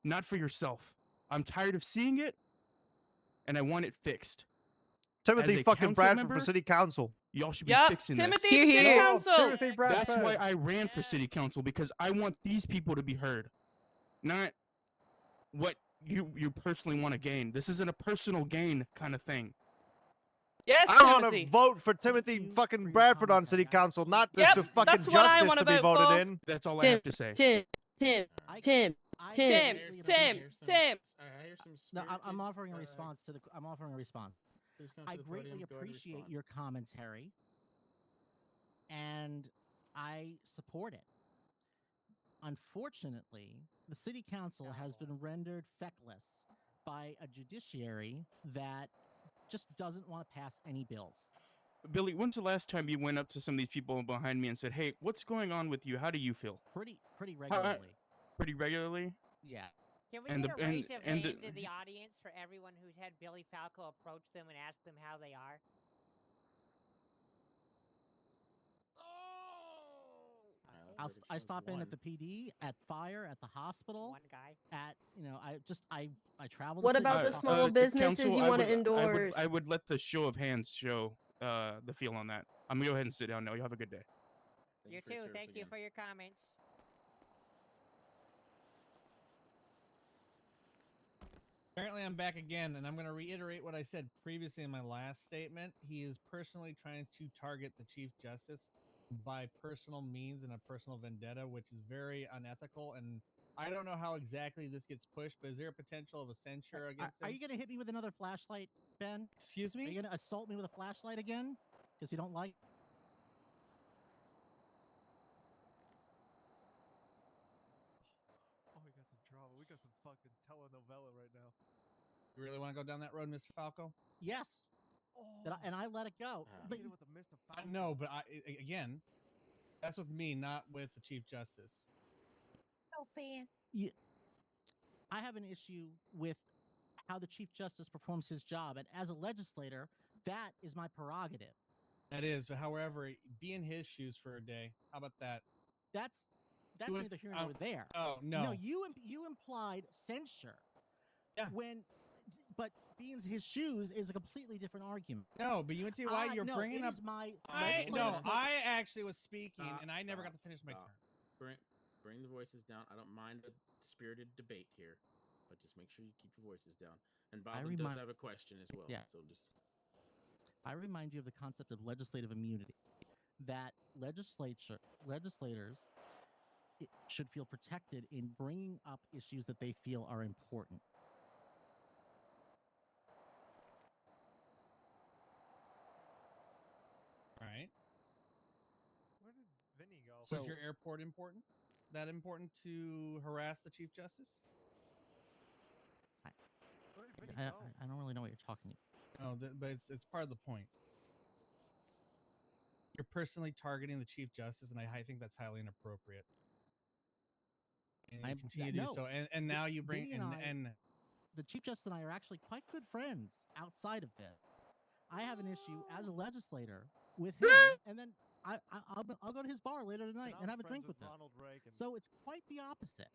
[SPEAKER 19] not for yourself. I'm tired of seeing it, and I want it fixed.
[SPEAKER 2] Timothy fucking Bradford for city council.
[SPEAKER 19] Y'all should be
[SPEAKER 11] Yep,
[SPEAKER 19] fixing
[SPEAKER 11] Timothy
[SPEAKER 19] this.
[SPEAKER 11] for city council.
[SPEAKER 2] Timothy Bradford.
[SPEAKER 19] That's why I ran for city council, because I want these people to be heard, not what you personally want to gain. This isn't a personal gain kind of thing.
[SPEAKER 11] Yes,
[SPEAKER 2] I want
[SPEAKER 11] Timothy.
[SPEAKER 2] to vote for Timothy fucking Bradford on city council, not
[SPEAKER 11] Yep,
[SPEAKER 2] just a fucking
[SPEAKER 11] that's what I
[SPEAKER 2] justice
[SPEAKER 11] wanna
[SPEAKER 2] to be
[SPEAKER 11] vote
[SPEAKER 2] voted
[SPEAKER 11] for.
[SPEAKER 2] in.
[SPEAKER 19] That's all I
[SPEAKER 18] Tim,
[SPEAKER 19] have to say.
[SPEAKER 18] Tim,
[SPEAKER 8] I
[SPEAKER 11] Tim.
[SPEAKER 8] greatly appreciate-
[SPEAKER 3] I hear some.
[SPEAKER 8] No, I'm
[SPEAKER 3] spirited,
[SPEAKER 8] offering a response to the. I'm offering a response.
[SPEAKER 3] Please come
[SPEAKER 8] I
[SPEAKER 3] to the
[SPEAKER 8] greatly
[SPEAKER 3] podium, go ahead and
[SPEAKER 8] appreciate
[SPEAKER 3] respond.
[SPEAKER 8] your commentary, and I support it. Unfortunately, the city council has been rendered feckless by a judiciary that just doesn't want to pass any bills.
[SPEAKER 19] Billy, when's the last time you went up to some of these people behind me and said, "Hey, what's going on with you? How do you feel?"
[SPEAKER 8] Pretty regularly.
[SPEAKER 19] Pretty regularly.
[SPEAKER 8] Yeah.
[SPEAKER 6] Can we
[SPEAKER 19] And
[SPEAKER 6] get
[SPEAKER 19] the-
[SPEAKER 6] a
[SPEAKER 19] and-
[SPEAKER 6] raise of
[SPEAKER 19] and
[SPEAKER 6] hands
[SPEAKER 19] the-
[SPEAKER 6] in the audience for everyone who's had Billy Falco approach them and ask them how they are?
[SPEAKER 8] I stop in at the PD, at fire, at the hospital.
[SPEAKER 6] One guy.
[SPEAKER 8] At I travel.
[SPEAKER 18] What
[SPEAKER 8] the city.
[SPEAKER 18] about the small businesses
[SPEAKER 19] council,
[SPEAKER 18] you
[SPEAKER 19] I
[SPEAKER 18] want to
[SPEAKER 19] would-
[SPEAKER 18] endorse?
[SPEAKER 19] I would let the show of hands show the feel on that. I'm gonna go ahead and sit down now. You have a good day.
[SPEAKER 6] You too. Thank you for your comments.
[SPEAKER 17] Apparently, I'm back again, and I'm going to reiterate what I said previously in my last statement. He is personally trying to target the Chief Justice by personal means and a personal vendetta, which is very unethical. And I don't know how exactly this gets pushed, but is there a potential of a censure against him?
[SPEAKER 8] Are you going to hit me with another flashlight, Ben?
[SPEAKER 17] Excuse me?
[SPEAKER 8] Are you going to assault me with a flashlight again? Because you don't like.
[SPEAKER 2] Oh, we got some drama. We got some fucking telenovela right now.
[SPEAKER 17] You really want to go down that road, Mr. Falco?
[SPEAKER 8] Yes. And I let it go. But
[SPEAKER 2] Hit it with a Mr. Falco.
[SPEAKER 17] No, but again, that's with me, not with the Chief Justice.
[SPEAKER 8] Oh, Ben. Yeah. I have an issue with how the Chief Justice performs his job, and as a legislator, that is my prerogative.
[SPEAKER 17] That is, but however, be in his shoes for a day. How about that?
[SPEAKER 8] That's neither here nor there.
[SPEAKER 17] Oh no.
[SPEAKER 8] No, you implied censure.
[SPEAKER 17] Yeah.
[SPEAKER 8] But being in his shoes is a completely different argument.
[SPEAKER 17] No, but you want to see why you're
[SPEAKER 8] no,
[SPEAKER 17] bringing
[SPEAKER 8] it
[SPEAKER 17] up.
[SPEAKER 8] is my
[SPEAKER 17] I actually was speaking, and I never got to finish my turn.
[SPEAKER 3] Bring the voices down. I don't mind a spirited debate here, but just make sure you keep your voices down. And Bob does have a question as well.
[SPEAKER 8] Yeah.
[SPEAKER 3] So just.
[SPEAKER 8] I remind you of the concept of legislative immunity, that legislators should feel protected in bringing up issues that they feel are important.
[SPEAKER 17] All right.
[SPEAKER 2] Where did Vinny go?
[SPEAKER 17] So is your airport important? That important to harass the Chief Justice?
[SPEAKER 8] I don't really know what you're talking about.
[SPEAKER 17] No, but it's part of the point. You're personally targeting the Chief Justice, and I think that's highly inappropriate. And you continue to do so, and now you bring
[SPEAKER 8] Vinny
[SPEAKER 17] and
[SPEAKER 8] the Chief Justice and I are actually quite good friends outside of this. I have an issue as a legislator with him, and then I'll go to his bar later tonight and have a drink with him. So it's quite the opposite.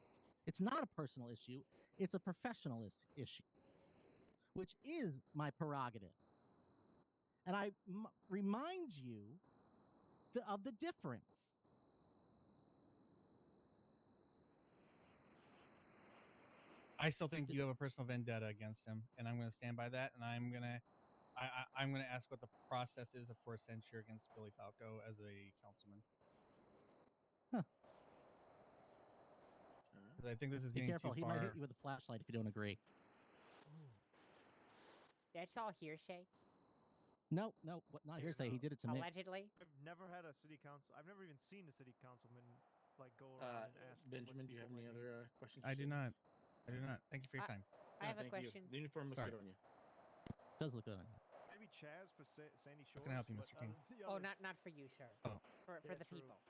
[SPEAKER 8] It's not a personal issue; it's a professional issue, which is my prerogative. And I remind you of the difference.
[SPEAKER 17] I still think you have a personal vendetta against him, and I'm going to stand by that. And I'm going to ask what the process is for censure against Billy Falco as a councilman. Because I think this is
[SPEAKER 8] Be
[SPEAKER 17] getting
[SPEAKER 8] careful;
[SPEAKER 17] too
[SPEAKER 8] he
[SPEAKER 17] far.
[SPEAKER 8] might hit you with a flashlight if you don't agree.
[SPEAKER 6] That's all hearsay.
[SPEAKER 8] No, not hearsay. He did it to me.
[SPEAKER 6] Allegedly.
[SPEAKER 2] I've never had a city council. I've never even seen a city councilman like go around and ask.
[SPEAKER 3] Benjamin, do you have any other questions?
[SPEAKER 17] I do not. Thank you for your time.
[SPEAKER 6] I have a question.
[SPEAKER 3] The uniform looks
[SPEAKER 17] Sorry.
[SPEAKER 3] good on you.
[SPEAKER 8] Does look good on you.
[SPEAKER 2] Maybe Chaz for Sandy Shores.
[SPEAKER 17] How can I help you,
[SPEAKER 2] but
[SPEAKER 17] Mr. King?
[SPEAKER 6] Oh, not for you, sir.
[SPEAKER 17] Oh.
[SPEAKER 6] For
[SPEAKER 2] Yeah,
[SPEAKER 6] the
[SPEAKER 2] true.
[SPEAKER 6] people.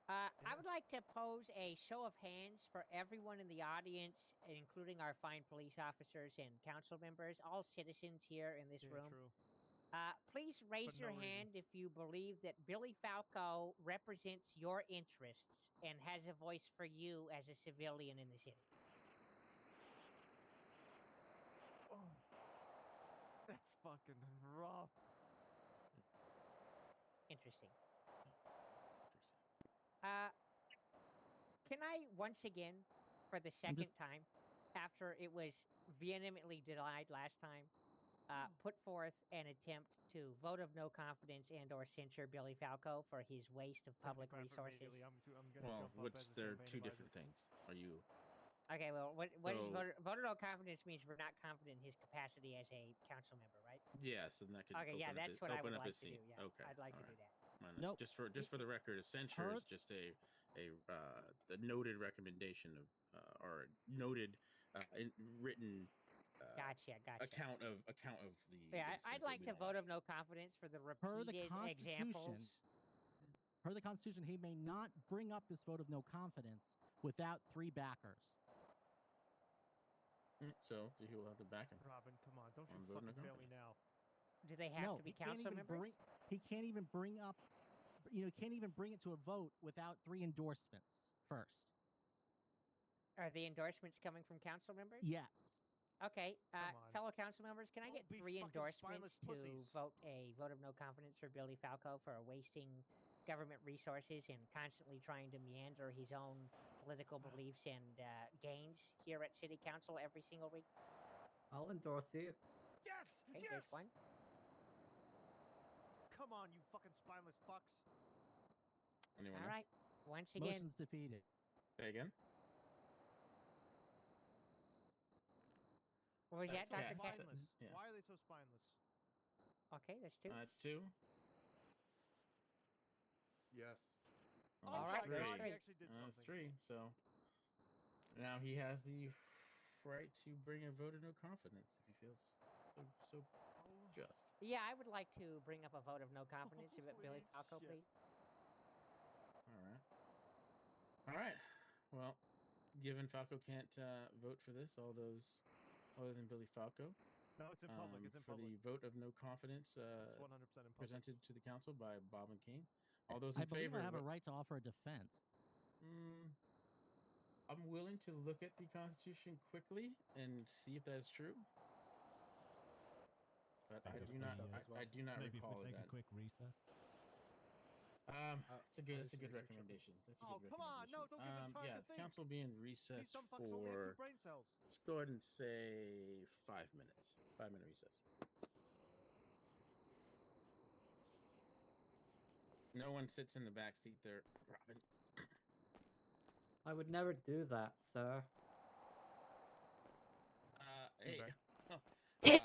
[SPEAKER 6] I would like to pose a show of hands for everyone in the audience, including our fine police officers and council members, all citizens here in this room.
[SPEAKER 2] True.
[SPEAKER 6] Please raise your hand if you believe that Billy Falco represents your interests and has a voice for you as a civilian in the city.
[SPEAKER 2] Oh, that's fucking rough.
[SPEAKER 6] Interesting. Can I once again, for the second time, after it was vehemently denied last time, put forth an attempt to vote of no confidence and/or censure Billy Falco for his waste of public resources?
[SPEAKER 3] Well, which they're two different things. Are you?
[SPEAKER 6] Okay, well, what is vote of no confidence means we're not confident in his capacity as a council member, right?
[SPEAKER 3] Yes, and that could.
[SPEAKER 6] Okay, yeah, that's what I would like to do. Yeah,
[SPEAKER 3] Okay,
[SPEAKER 6] I'd like to do that.
[SPEAKER 8] Nope.
[SPEAKER 3] Just for the record, a censure is just a noted recommendation of or noted written.
[SPEAKER 6] Gotcha.
[SPEAKER 3] Account of the.
[SPEAKER 6] Yeah, I'd like to vote of no confidence for the repeated examples.
[SPEAKER 8] Per the Constitution, he may not bring up this vote of no confidence without 3 backers.
[SPEAKER 3] So he will have to back him.
[SPEAKER 2] Robin, come on, don't you fucking fail me now.
[SPEAKER 6] Do they have to be council members?
[SPEAKER 8] He can't even bring up, can't even bring it to a vote without 3 endorsements first.
[SPEAKER 6] Are the endorsements coming from council members?
[SPEAKER 8] Yes.
[SPEAKER 6] Okay, fellow council members, can I get 3 endorsements to vote a vote of no confidence for Billy Falco for wasting government resources and constantly trying to meander his own political beliefs and gains here at City Council every single week?
[SPEAKER 10] I'll endorse you.
[SPEAKER 2] Yes!
[SPEAKER 6] Okay,
[SPEAKER 2] yes!
[SPEAKER 6] there's one.
[SPEAKER 2] Come on, you fucking spineless fucks.
[SPEAKER 3] Anyone
[SPEAKER 6] All right, once again.
[SPEAKER 8] Motion's defeated.
[SPEAKER 3] Say again.
[SPEAKER 6] What was that, Dr. Cat?
[SPEAKER 2] Yeah. Why are they so spineless?
[SPEAKER 6] Okay, that's 2.
[SPEAKER 3] That's 2.
[SPEAKER 5] Yes.
[SPEAKER 6] All right,
[SPEAKER 3] that's 3.
[SPEAKER 6] there's 3.
[SPEAKER 2] Actually did
[SPEAKER 3] That's
[SPEAKER 2] something.
[SPEAKER 3] 3. So now he has the right to bring a vote of no confidence if he feels so just.
[SPEAKER 6] Yeah, I would like to bring up a vote of no confidence about Billy Falco, please.
[SPEAKER 3] All right. Well, given Falco can't vote for this, all those other than Billy Falco.
[SPEAKER 2] No, it's in public. It's in
[SPEAKER 3] for
[SPEAKER 2] public.
[SPEAKER 3] the vote of no confidence
[SPEAKER 2] it's 100% in public.
[SPEAKER 3] presented to the council by Bob and King. All those in
[SPEAKER 8] I believe
[SPEAKER 3] favor.
[SPEAKER 8] I have a right to offer a defense.
[SPEAKER 3] I'm willing to look at the Constitution quickly and see if that is true. But I do not. I do not
[SPEAKER 9] Maybe
[SPEAKER 3] recall
[SPEAKER 9] if we take
[SPEAKER 3] that.
[SPEAKER 9] a quick recess.
[SPEAKER 3] That's a good recommendation. That's a good
[SPEAKER 2] come on, no, don't give them time to think.
[SPEAKER 3] Council be in recess
[SPEAKER 2] These dumb fucks only have 2
[SPEAKER 3] for.
[SPEAKER 2] brain cells.
[SPEAKER 3] Let's go ahead and say 5 minutes. 5-minute recess. No one sits in the back seat there, Robin.
[SPEAKER 10] I would never do that, sir.
[SPEAKER 3] Hey.
[SPEAKER 18] Tim.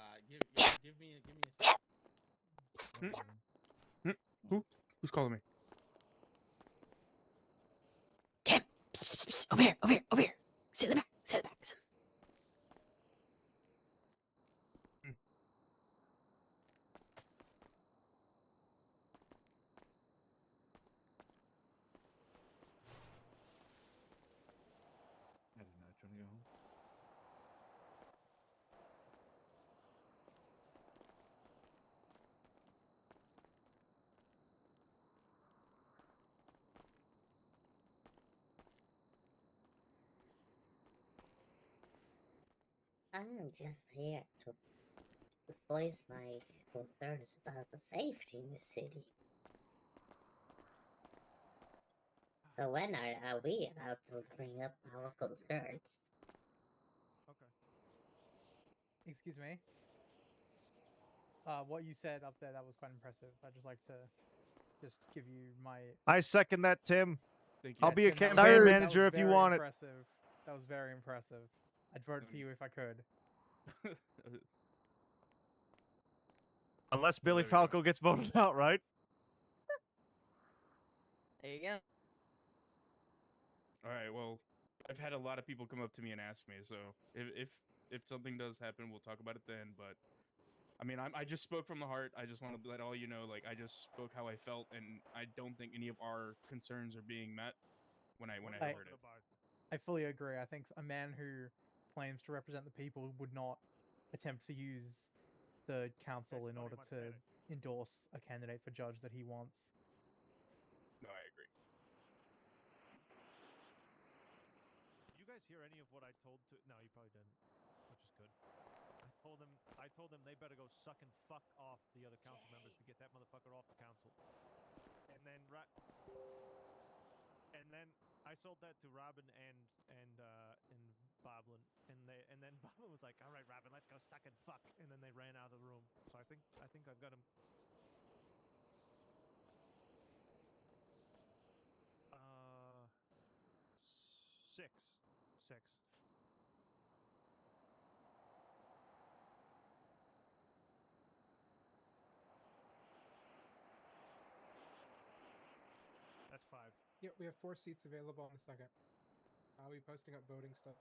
[SPEAKER 3] Give me a second.
[SPEAKER 19] Who's calling me?
[SPEAKER 18] Tim, psst, psst, psst. Over here. Sit in the back.
[SPEAKER 3] to go home.
[SPEAKER 12] I'm just here to voice my concerns about the safety in the city. So when are we allowed to bring up our concerns?
[SPEAKER 20] Okay. Excuse me. What you said up there, that was quite impressive. I'd just like to just give you my.
[SPEAKER 2] I second that, Tim.
[SPEAKER 19] Thank
[SPEAKER 2] I'll
[SPEAKER 19] you.
[SPEAKER 2] be a
[SPEAKER 20] Tim, that was-
[SPEAKER 2] campaign
[SPEAKER 20] that was
[SPEAKER 2] manager if you
[SPEAKER 20] very
[SPEAKER 2] want it.
[SPEAKER 20] impressive. That was very impressive. I'd vote for you if I could.
[SPEAKER 2] Unless
[SPEAKER 19] Well,
[SPEAKER 2] Billy
[SPEAKER 19] there we go.
[SPEAKER 2] Falco gets voted out, right?
[SPEAKER 18] There you go.
[SPEAKER 19] All right. Well, I've had a lot of people come up to me and ask me. So if something does happen, we'll talk about it then. But I mean, I just spoke from the heart. I just want to let all you know, like, I just spoke how I felt, and I don't think any of our concerns are being met when I heard it.
[SPEAKER 20] I fully agree. I think a man who claims to represent the people would not attempt to use the council in order to endorse a candidate for judge that he wants.
[SPEAKER 19] No, I agree.
[SPEAKER 2] Did you guys hear any of what I told to? No, you probably didn't, which is good. I told them they better go suck and fuck off the other council members to get that motherfucker off the council. And then I sold that to Robin and Boblin, and then Boblin was like, "All right, Robin, let's go suck and fuck," and then they ran out of the room. So I think I've got him. Six. That's 5.
[SPEAKER 13] Yeah, we have 4 seats available in a second. I'll be posting up voting stuff.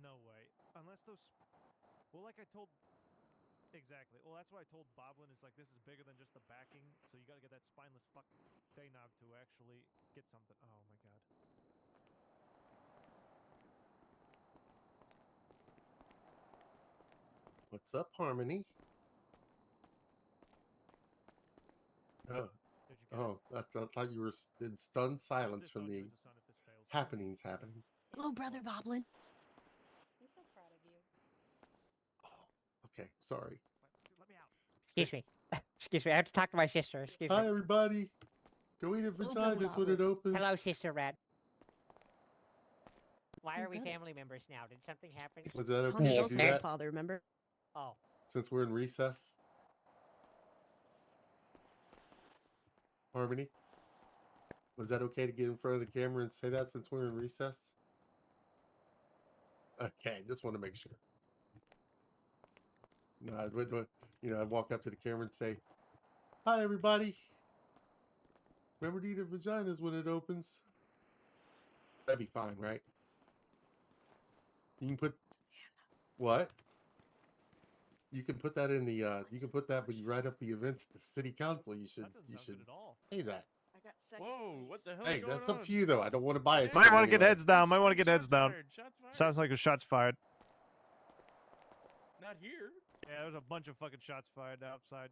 [SPEAKER 2] No way. Unless those. Well, like I told. Exactly. Well, that's what I told Boblin. Is like, this is bigger than just the backing, so you got to get that spineless fuck Daynob to actually get something. Oh my god.
[SPEAKER 5] What's up, Harmony? Oh, I thought you were in stunned silence from the happenings happening.
[SPEAKER 18] Hello, Brother Boblin. I'm so proud of you.
[SPEAKER 5] Okay, sorry.
[SPEAKER 2] Let me out.
[SPEAKER 6] Excuse me. Excuse me. I have to talk to my sister. Excuse
[SPEAKER 5] Hi,
[SPEAKER 6] me.
[SPEAKER 5] everybody. Go eat a vagina when it opens.
[SPEAKER 6] Hello, Sister Red. Why
[SPEAKER 18] So
[SPEAKER 6] are we
[SPEAKER 18] good.
[SPEAKER 6] family members now? Did something happen?
[SPEAKER 5] Was that
[SPEAKER 18] Tommy's
[SPEAKER 5] okay to
[SPEAKER 18] also
[SPEAKER 5] do
[SPEAKER 18] your
[SPEAKER 5] that
[SPEAKER 18] father, remember?
[SPEAKER 6] Oh.
[SPEAKER 5] since we're in recess? Harmony? Was that okay to get in front of the camera and say that since we're in recess? Okay, just want to make sure. No, I would, I'd walk up to the camera and say, "Hi, everybody. Remember to eat your vaginas when it opens." That'd be fine, right? You can put what? You can put that in the. You can put that when you write up the events at the city council. You should. You should say that.
[SPEAKER 18] I got second
[SPEAKER 19] Whoa! What the hell?
[SPEAKER 5] Hey,
[SPEAKER 19] is going
[SPEAKER 5] that's up
[SPEAKER 19] on?
[SPEAKER 5] to you, though. I don't want to bias.
[SPEAKER 2] Might
[SPEAKER 5] you
[SPEAKER 2] want to get
[SPEAKER 5] anyway.
[SPEAKER 2] heads down. Might want to get heads down.
[SPEAKER 19] Shots fired.
[SPEAKER 2] Sounds like a shots fired.
[SPEAKER 19] Not here.
[SPEAKER 2] Yeah, there's a bunch of fucking shots fired outside.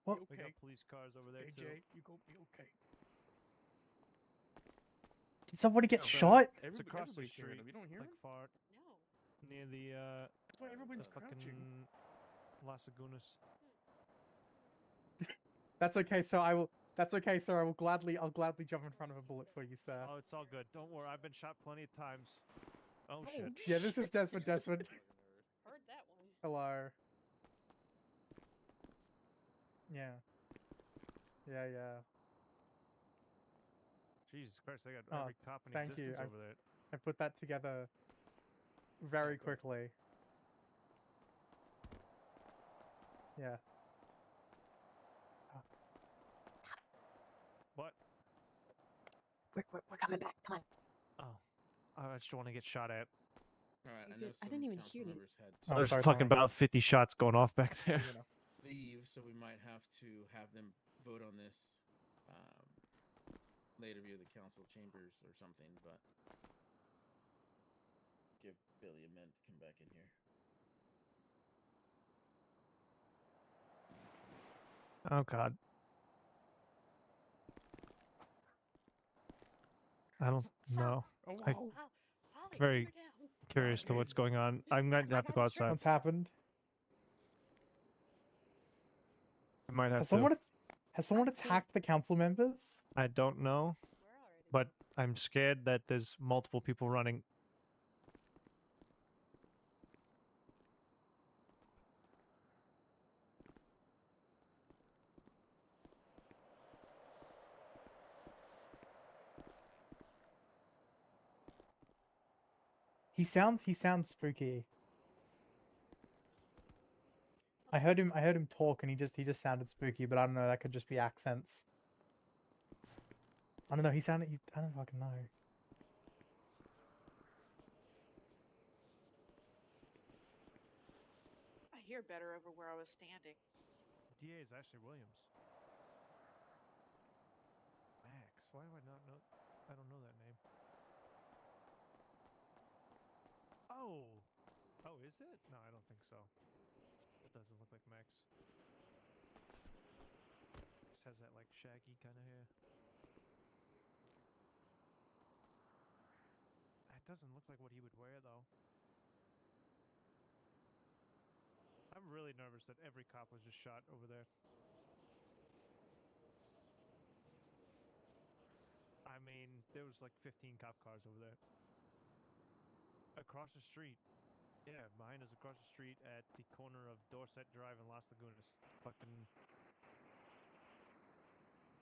[SPEAKER 20] What?
[SPEAKER 2] We got police cars over there too.
[SPEAKER 19] you gonna be okay.
[SPEAKER 20] Did somebody get
[SPEAKER 19] No,
[SPEAKER 20] shot?
[SPEAKER 2] It's across the
[SPEAKER 19] everybody's hearing
[SPEAKER 2] street,
[SPEAKER 19] him. You don't hear
[SPEAKER 2] like
[SPEAKER 19] him?
[SPEAKER 2] far
[SPEAKER 18] No.
[SPEAKER 2] near the
[SPEAKER 19] That's why everybody's
[SPEAKER 2] fucking
[SPEAKER 19] crouching.
[SPEAKER 2] Las Lagunas.
[SPEAKER 20] That's okay, sir. I will. That's okay, sir. I'll gladly jump in front of a bullet for you, sir.
[SPEAKER 2] Oh, it's all good. Don't worry. I've been shot plenty of times. Oh shit.
[SPEAKER 20] Yeah, this is Desmond. Desmond.
[SPEAKER 18] Heard that one.
[SPEAKER 20] Hello. Yeah. Yeah.
[SPEAKER 2] Jesus Christ! I got
[SPEAKER 20] Oh,
[SPEAKER 2] every cop in
[SPEAKER 20] thank
[SPEAKER 2] existence
[SPEAKER 20] you.
[SPEAKER 2] over there.
[SPEAKER 20] I put that together very quickly. Yeah.
[SPEAKER 2] What?
[SPEAKER 18] We're coming back. Come on.
[SPEAKER 2] Oh, I just want to get shot at.
[SPEAKER 3] All right, I
[SPEAKER 18] You're
[SPEAKER 3] know
[SPEAKER 18] good. I
[SPEAKER 3] some
[SPEAKER 18] didn't even
[SPEAKER 3] council
[SPEAKER 18] hear you.
[SPEAKER 3] members had
[SPEAKER 20] Oh,
[SPEAKER 2] There's
[SPEAKER 20] sorry,
[SPEAKER 2] fucking
[SPEAKER 20] Tommy.
[SPEAKER 2] about 50 shots going off back there.
[SPEAKER 3] leave, so we might have have to have them vote on this later via the council chambers or something, but give Billy a minute to come back in here.
[SPEAKER 2] Oh God. I don't know.
[SPEAKER 19] Oh,
[SPEAKER 2] I,
[SPEAKER 19] wow.
[SPEAKER 2] very curious to what's going on. I'm going to have to go outside.
[SPEAKER 20] What's happened?
[SPEAKER 2] I might have
[SPEAKER 20] Has
[SPEAKER 2] to.
[SPEAKER 20] someone has someone attacked the council members?
[SPEAKER 2] I don't know, but I'm scared that there's multiple people running.
[SPEAKER 20] He sounds spooky. I heard him talk and he just sounded spooky, but I don't know, that could just be accents. I don't know, I don't fucking know.
[SPEAKER 21] I hear better over where I was standing.
[SPEAKER 2] DA is Ashley Williams. Max, why do I not know? I don't know that name. Oh, is it? No, I don't think so. It doesn't look like Max. Just has that like shaggy kind of hair. That doesn't look like what he would wear though. I'm really nervous that every cop was just shot over there. I mean, there was like 15 cop cars over there. Across the street. Yeah, behind us across the street at the corner of Dorset Drive and Las Lagunas. Fucking...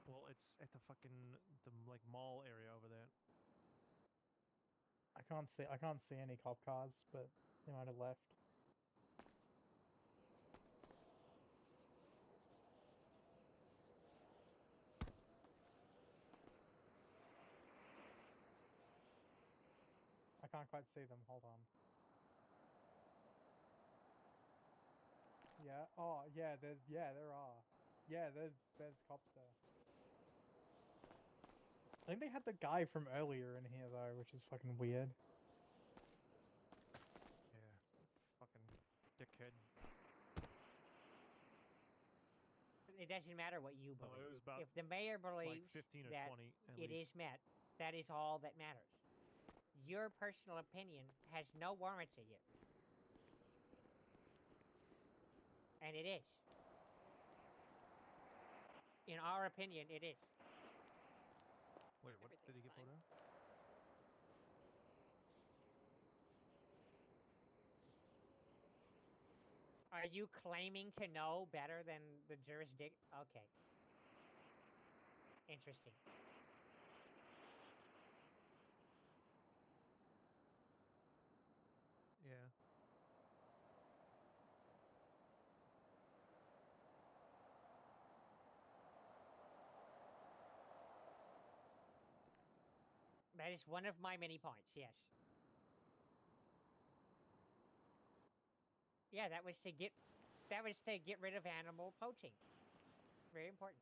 [SPEAKER 2] Well, it's at the like mall area over there.
[SPEAKER 20] I can't see any cop cars, but they might have left. I can't quite see them. Hold on. Yeah. Oh, yeah. There are. Yeah, there's cops there. I think they had the guy from earlier in here though, which is fucking weird.
[SPEAKER 2] Yeah, fucking dickhead.
[SPEAKER 6] It doesn't matter what you
[SPEAKER 2] No,
[SPEAKER 6] believe.
[SPEAKER 2] it was about
[SPEAKER 6] If the mayor believes
[SPEAKER 2] 15 or
[SPEAKER 6] that
[SPEAKER 2] 20 at
[SPEAKER 6] it is
[SPEAKER 2] least.
[SPEAKER 6] met, that is all that matters. Your personal opinion has no warranty here. And it is. In our opinion, it is.
[SPEAKER 2] Wait, what did he get photo?
[SPEAKER 6] Are you claiming to know better than the jurisdiction? Okay. Interesting.
[SPEAKER 2] Yeah.
[SPEAKER 6] That is one of my many points, yes. Yeah, that was to get rid of animal poaching. Very important.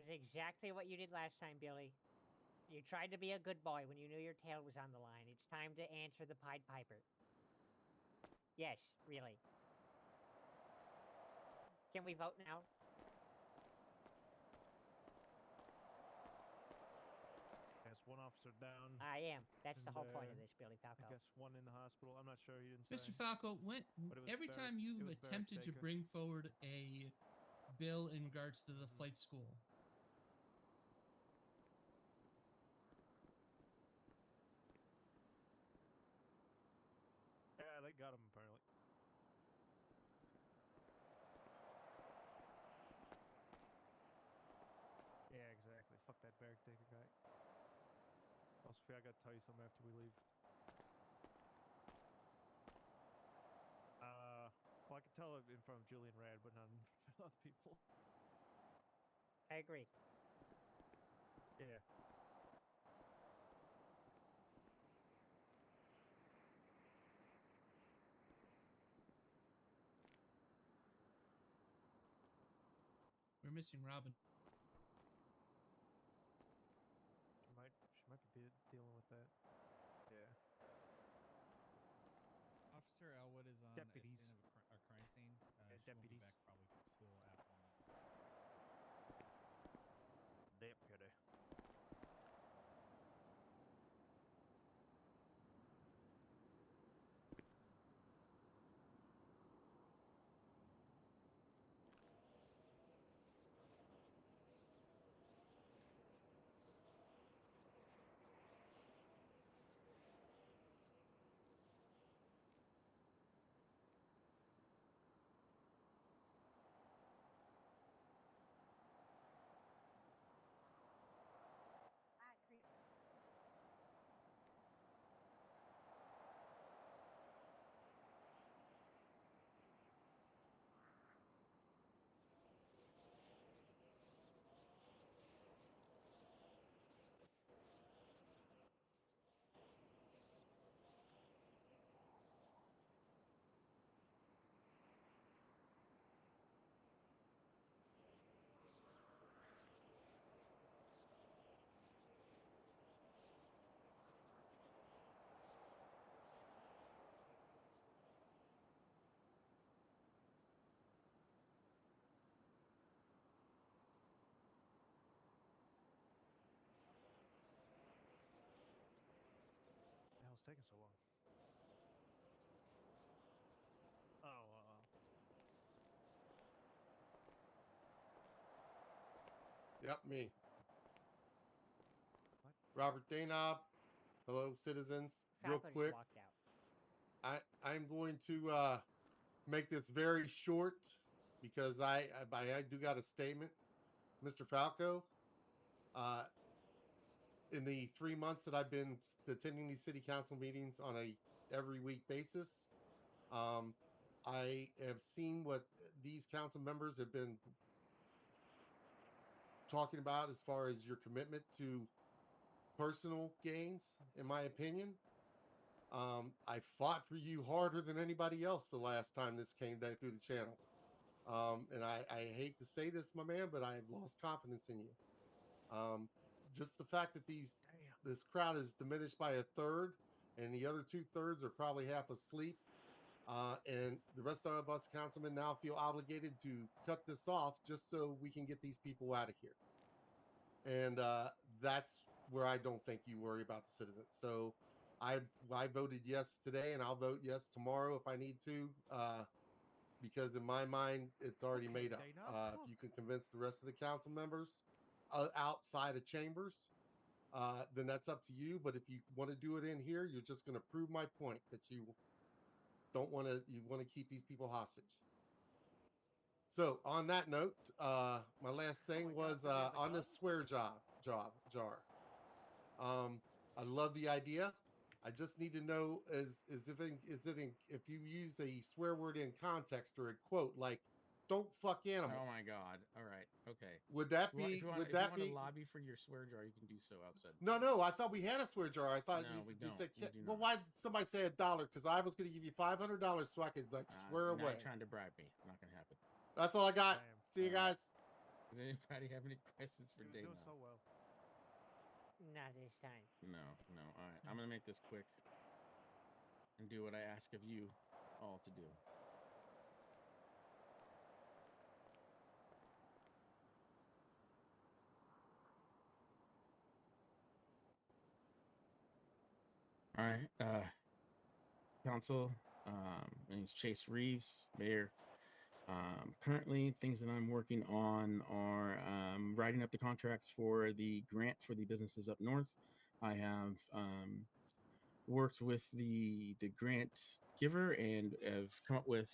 [SPEAKER 6] This is exactly what you did last time, Billy. You tried to be a good boy when you knew your tail was on the line. It's time to answer the Pied Piper. Yes, really. Can we vote now?
[SPEAKER 2] one officer down.
[SPEAKER 6] I am. That's the
[SPEAKER 2] and,
[SPEAKER 6] whole point of
[SPEAKER 2] uh,
[SPEAKER 6] this, Billy
[SPEAKER 2] I
[SPEAKER 6] Falco.
[SPEAKER 2] guess one in the hospital. I'm not sure. He didn't
[SPEAKER 1] Mr.
[SPEAKER 2] say.
[SPEAKER 1] Falco,
[SPEAKER 2] But it was
[SPEAKER 1] every
[SPEAKER 2] Barrett-
[SPEAKER 1] time
[SPEAKER 2] it
[SPEAKER 1] you've
[SPEAKER 2] was Barrett
[SPEAKER 1] attempted to
[SPEAKER 2] Baker.
[SPEAKER 1] bring forward a bill in regards to the flight school,
[SPEAKER 2] Yeah, they got him apparently. Yeah, exactly. Fuck that Barrett Baker guy. Also, I gotta tell you something after we leave. Well, I can tell it in front of Julian Rad, but not in front of other people.
[SPEAKER 6] I agree.
[SPEAKER 2] Yeah.
[SPEAKER 1] we're missing Robin.
[SPEAKER 2] She might be dealing with that. Yeah.
[SPEAKER 17] Officer Elwood is on
[SPEAKER 2] Deputies.
[SPEAKER 17] a scene of a crime scene.
[SPEAKER 2] Yeah,
[SPEAKER 17] She won't be
[SPEAKER 2] deputies.
[SPEAKER 17] back probably till afternoon.
[SPEAKER 2] Deputy. What the hell's taking so long? Oh,
[SPEAKER 5] Yep, me.
[SPEAKER 2] What?
[SPEAKER 5] Robert Danob. Hello, citizens.
[SPEAKER 6] Falco
[SPEAKER 5] Real
[SPEAKER 6] just
[SPEAKER 5] quick,
[SPEAKER 6] walked out.
[SPEAKER 5] I'm going to make this very short because I do got a statement, Mr. Falco. In the 3 months that I've been attending these city council meetings on a every week basis, I have seen what these council members have been talking about as far as your commitment to personal gains, in my opinion. I fought for you harder than anybody else the last time this came down through the channel. And I hate to say this, my man, but I have lost confidence in you. Just the fact that this crowd is diminished by a third, and the other 2/3 are probably half asleep. And the rest of us councilmen now feel obligated to cut this off just so we can get these people out of here. And that's where I don't think you worry about the citizens. So I voted yes today, and I'll vote yes tomorrow if I need to, because in my mind it's already made up. If you can convince the rest of the council members outside of chambers, then that's up to you. But if you want to do it in here, you're just going to prove my point that you don't want to. You want to keep these people hostage. So on that note, my last thing was on this swear jar. I love the idea. I just need to know if you use a swear word in context or a quote like "don't fuck animals."
[SPEAKER 3] Oh my God! All right, okay.
[SPEAKER 5] Would that
[SPEAKER 3] If
[SPEAKER 5] be?
[SPEAKER 3] you want to lobby for your swear jar, you can do so outside.
[SPEAKER 5] No. I thought we had a swear jar. I thought
[SPEAKER 3] No, we don't.
[SPEAKER 5] said.
[SPEAKER 3] We do
[SPEAKER 5] Well,
[SPEAKER 3] not.
[SPEAKER 5] why did somebody say $1? Because I was going to give you $500 so I could like swear
[SPEAKER 3] You're
[SPEAKER 5] away.
[SPEAKER 3] not trying to bribe me. It's not going to happen.
[SPEAKER 5] That's all I got. See you guys.
[SPEAKER 3] Does anybody have any questions for Dana?
[SPEAKER 2] Doing so well.
[SPEAKER 6] Not this time.
[SPEAKER 3] No. All right, I'm going to make this quick and do what I ask of you all to do. All right. Council. My name's Chase Reeves, Mayor. Currently, things that I'm working on are writing up the contracts for the grant for the businesses up north. I have worked with the grant giver and have come up with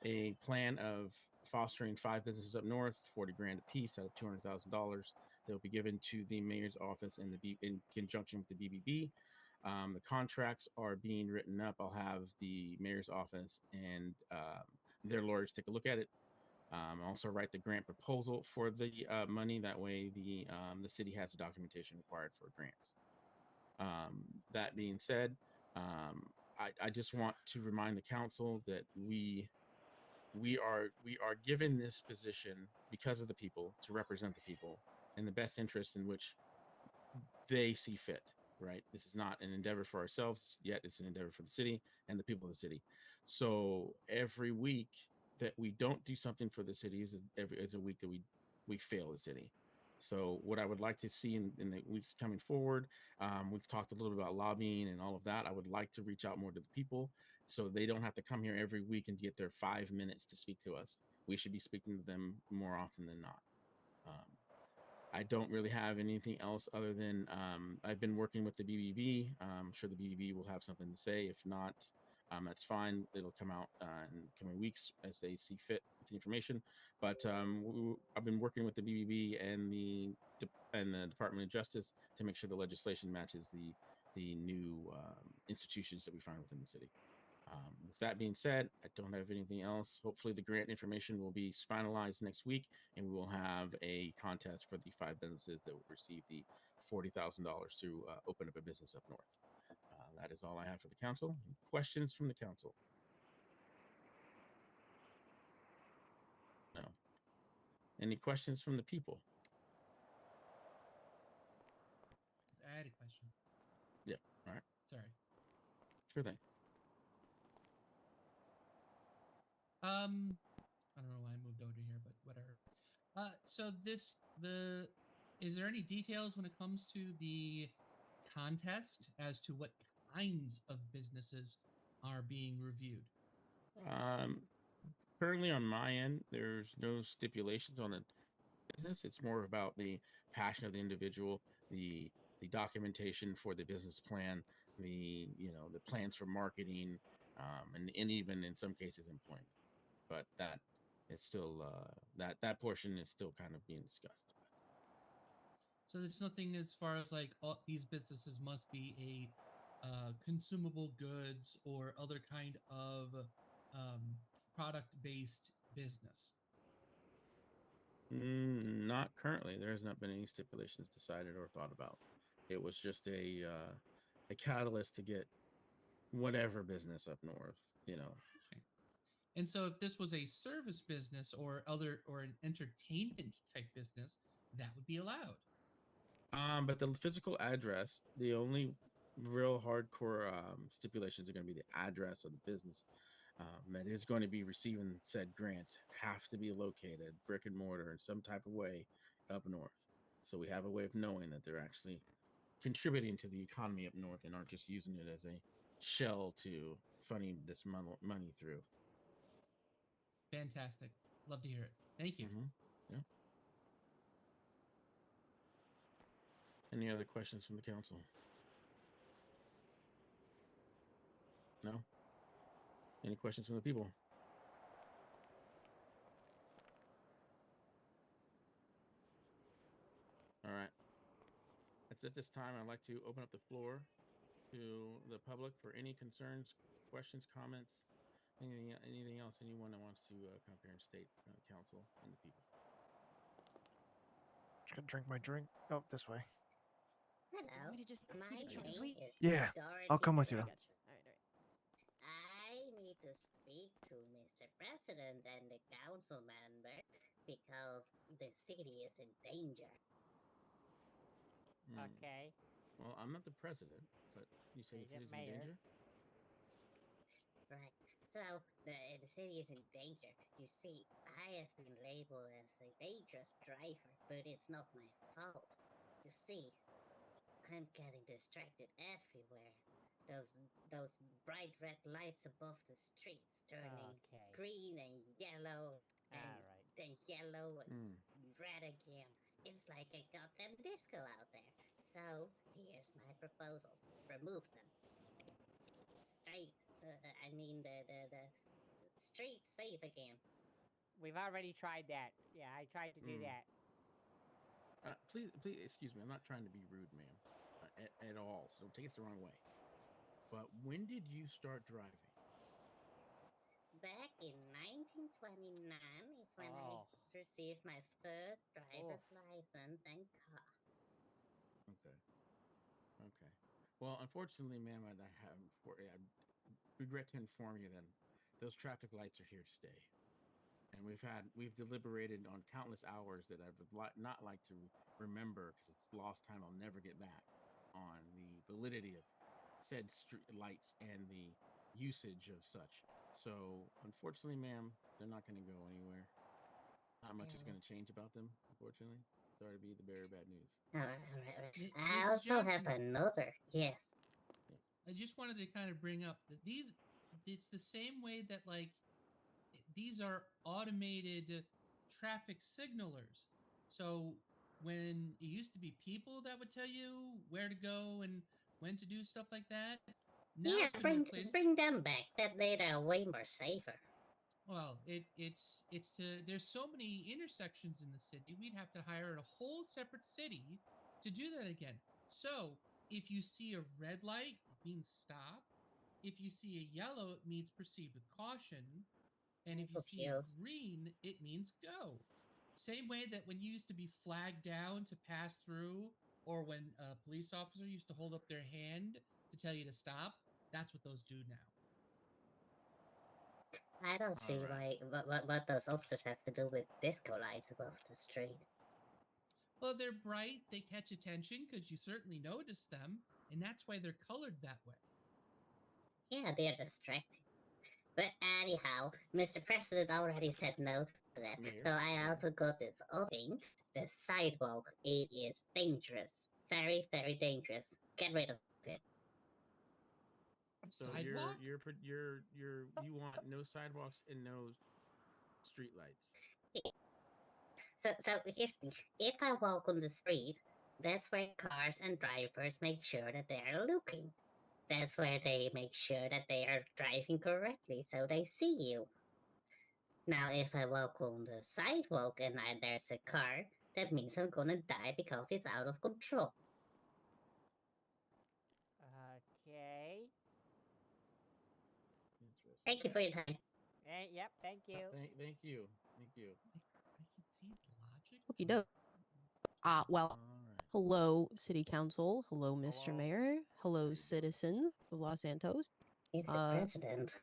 [SPEAKER 3] a plan of fostering 5 businesses up north, 40 grand a piece out of $200,000 that will be given to the mayor's office and in conjunction with the BBB. The contracts are being written up. I'll have the mayor's office and their lawyers take a look at it. Also write the grant proposal for the money. That way, the city has the documentation required for grants. That being said, I just want to remind the council that we are given this position because of the people, to represent the people in the best interest in which they see fit. Right, this is not an endeavor for ourselves, yet it's an endeavor for the city and the people of the city. So every week that we don't do something for the city is a week that we fail the city. So what I would like to see in the weeks coming forward, we've talked a little bit about lobbying and all of that. I would like to reach out more to the people so they don't have to come here every week and get their 5 minutes to speak to us. We should be speaking to them more often than not. I don't really have anything else other than I've been working with the BBB. I'm sure the BBB will have something to say. If not, that's fine. It'll come out in coming weeks as they see fit with the information. But I've been working with the BBB and the Department of Justice to make sure the legislation matches the new institutions that we find within the city. With that being said, I don't have anything else. Hopefully the grant information will be finalized next week, and we will have a contest for the 5 businesses that will receive the $40,000 to open up a business up north. That is all I have for the council. Any questions from the council? No. Any questions from the people?
[SPEAKER 1] I had a question.
[SPEAKER 3] Yeah. All right.
[SPEAKER 1] Sorry.
[SPEAKER 3] Sure thing.
[SPEAKER 1] I don't know why I moved over here, but whatever. So is there any details when it comes to the contest as to what kinds of businesses are being reviewed?
[SPEAKER 3] Currently on my end, there's no stipulations on the business. It's more about the passion of the individual, the documentation for the business plan, the plans for marketing, and even in some cases employment. But that it's still that portion is still kind of being discussed.
[SPEAKER 1] So there's nothing as far as like these businesses must be a consumable goods or other kind of product-based business.
[SPEAKER 3] Not currently. There has not been any stipulations decided or thought about. It was just a catalyst to get whatever business up north.
[SPEAKER 1] Okay. And so if this was a service business or an entertainment type business, that would be allowed.
[SPEAKER 3] But the physical address, the only real hardcore stipulations are going to be the address of the business that is going to be receiving said grants have to be located brick and mortar in some type of way up north. So we have a way of knowing that they're actually contributing to the economy up north and aren't just using it as a shell to funny this money through.
[SPEAKER 1] Fantastic. Love to hear it. Thank you.
[SPEAKER 3] Yeah. Any other questions from the council? No? Any questions from the people? All right. That's at this time. I'd like to open up the floor to the public for any concerns, questions, comments, anything else anyone that wants to come up here and state from the council and the people.
[SPEAKER 2] Just gonna drink my drink. Oh, this way.
[SPEAKER 12] Hello. My name is
[SPEAKER 2] Yeah, I'll come with you.
[SPEAKER 12] Dorothy I need to speak to Mr. President and the council member because the city is in danger.
[SPEAKER 6] Okay.
[SPEAKER 3] Well, I'm not the president, but you say the city's in danger?
[SPEAKER 12] Right. So the city is in danger. You see, I have been labeled as a dangerous driver, but it's not my fault. You see, I'm getting distracted everywhere. those bright red lights above the streets turning
[SPEAKER 6] Okay.
[SPEAKER 12] green and yellow and
[SPEAKER 6] Alright.
[SPEAKER 12] then yellow and
[SPEAKER 3] Mm.
[SPEAKER 12] red again. It's like a goddamn disco out there. So here's my proposal: remove them. Straight. I mean the street safe again.
[SPEAKER 6] We've already tried that. Yeah, I tried to do
[SPEAKER 3] Mm.
[SPEAKER 6] that.
[SPEAKER 3] Please, excuse me. I'm not trying to be rude, ma'am, at all. So don't take it the wrong way. But when did you start driving?
[SPEAKER 12] Back in 1929 is when
[SPEAKER 6] Oh.
[SPEAKER 12] I received my first driver's
[SPEAKER 6] Oof.
[SPEAKER 12] license and car.
[SPEAKER 3] Okay. Okay. Well, unfortunately, ma'am, I regret to inform you that those traffic lights are here to stay. And we've deliberated on countless hours that I would not like to remember, because it's lost time I'll never get back, on the validity of said street lights and the usage of such. So, unfortunately, ma'am, they're not going to go anywhere. Not much is going to change about them, unfortunately. Sorry to be the bearer of bad news.
[SPEAKER 12] I
[SPEAKER 1] Mrs.
[SPEAKER 12] also have
[SPEAKER 1] Johnson.
[SPEAKER 12] another. Yes.
[SPEAKER 1] I just wanted to kind of bring up that it's the same way that, like, these are automated traffic signalers. So when it used to be people that would tell you where to go and when to do stuff like that, now
[SPEAKER 12] Yeah,
[SPEAKER 1] it's been replaced.
[SPEAKER 12] bring them back. That way they're way more safer.
[SPEAKER 1] Well, it's there's so many intersections in the city, we'd have to hire a whole separate city to do that again. So if you see a red light, it means stop. If you see a yellow, it means proceed with caution. And if you see a green, it means go. Same way that when you used to be flagged down to pass through, or when a police officer used to hold up their hand to tell you to stop, that's what those do now.
[SPEAKER 12] I don't see what those officers have to do with disco lights above the street.
[SPEAKER 1] Well, they're bright, they catch attention because you certainly notice them, and that's why they're colored that way.
[SPEAKER 12] Yeah, they're distracting. But anyhow, Mr. President already said no to that.
[SPEAKER 3] Mayor?
[SPEAKER 12] So I also got this other thing. The sidewalk. It is dangerous. Very, very dangerous. Get rid of it.
[SPEAKER 3] So
[SPEAKER 1] Sidewalk?
[SPEAKER 3] you want no sidewalks and no street lights.
[SPEAKER 12] So here's the thing. If I walk on the street, that's where cars and drivers make sure that they are looking. That's where they make sure that they are driving correctly, so they see you. Now, if I walk on the sidewalk and there's a car, that means I'm gonna die because it's out of control.
[SPEAKER 6] Okay.
[SPEAKER 12] Thank you for your time.
[SPEAKER 6] Yep, thank you.
[SPEAKER 3] Thank you. Thank you.
[SPEAKER 1] I can see the logic.
[SPEAKER 18] Okie doke. Well, hello, City Council. Hello, Mr. Mayor. Hello, citizens of Los Santos.
[SPEAKER 12] It's the president.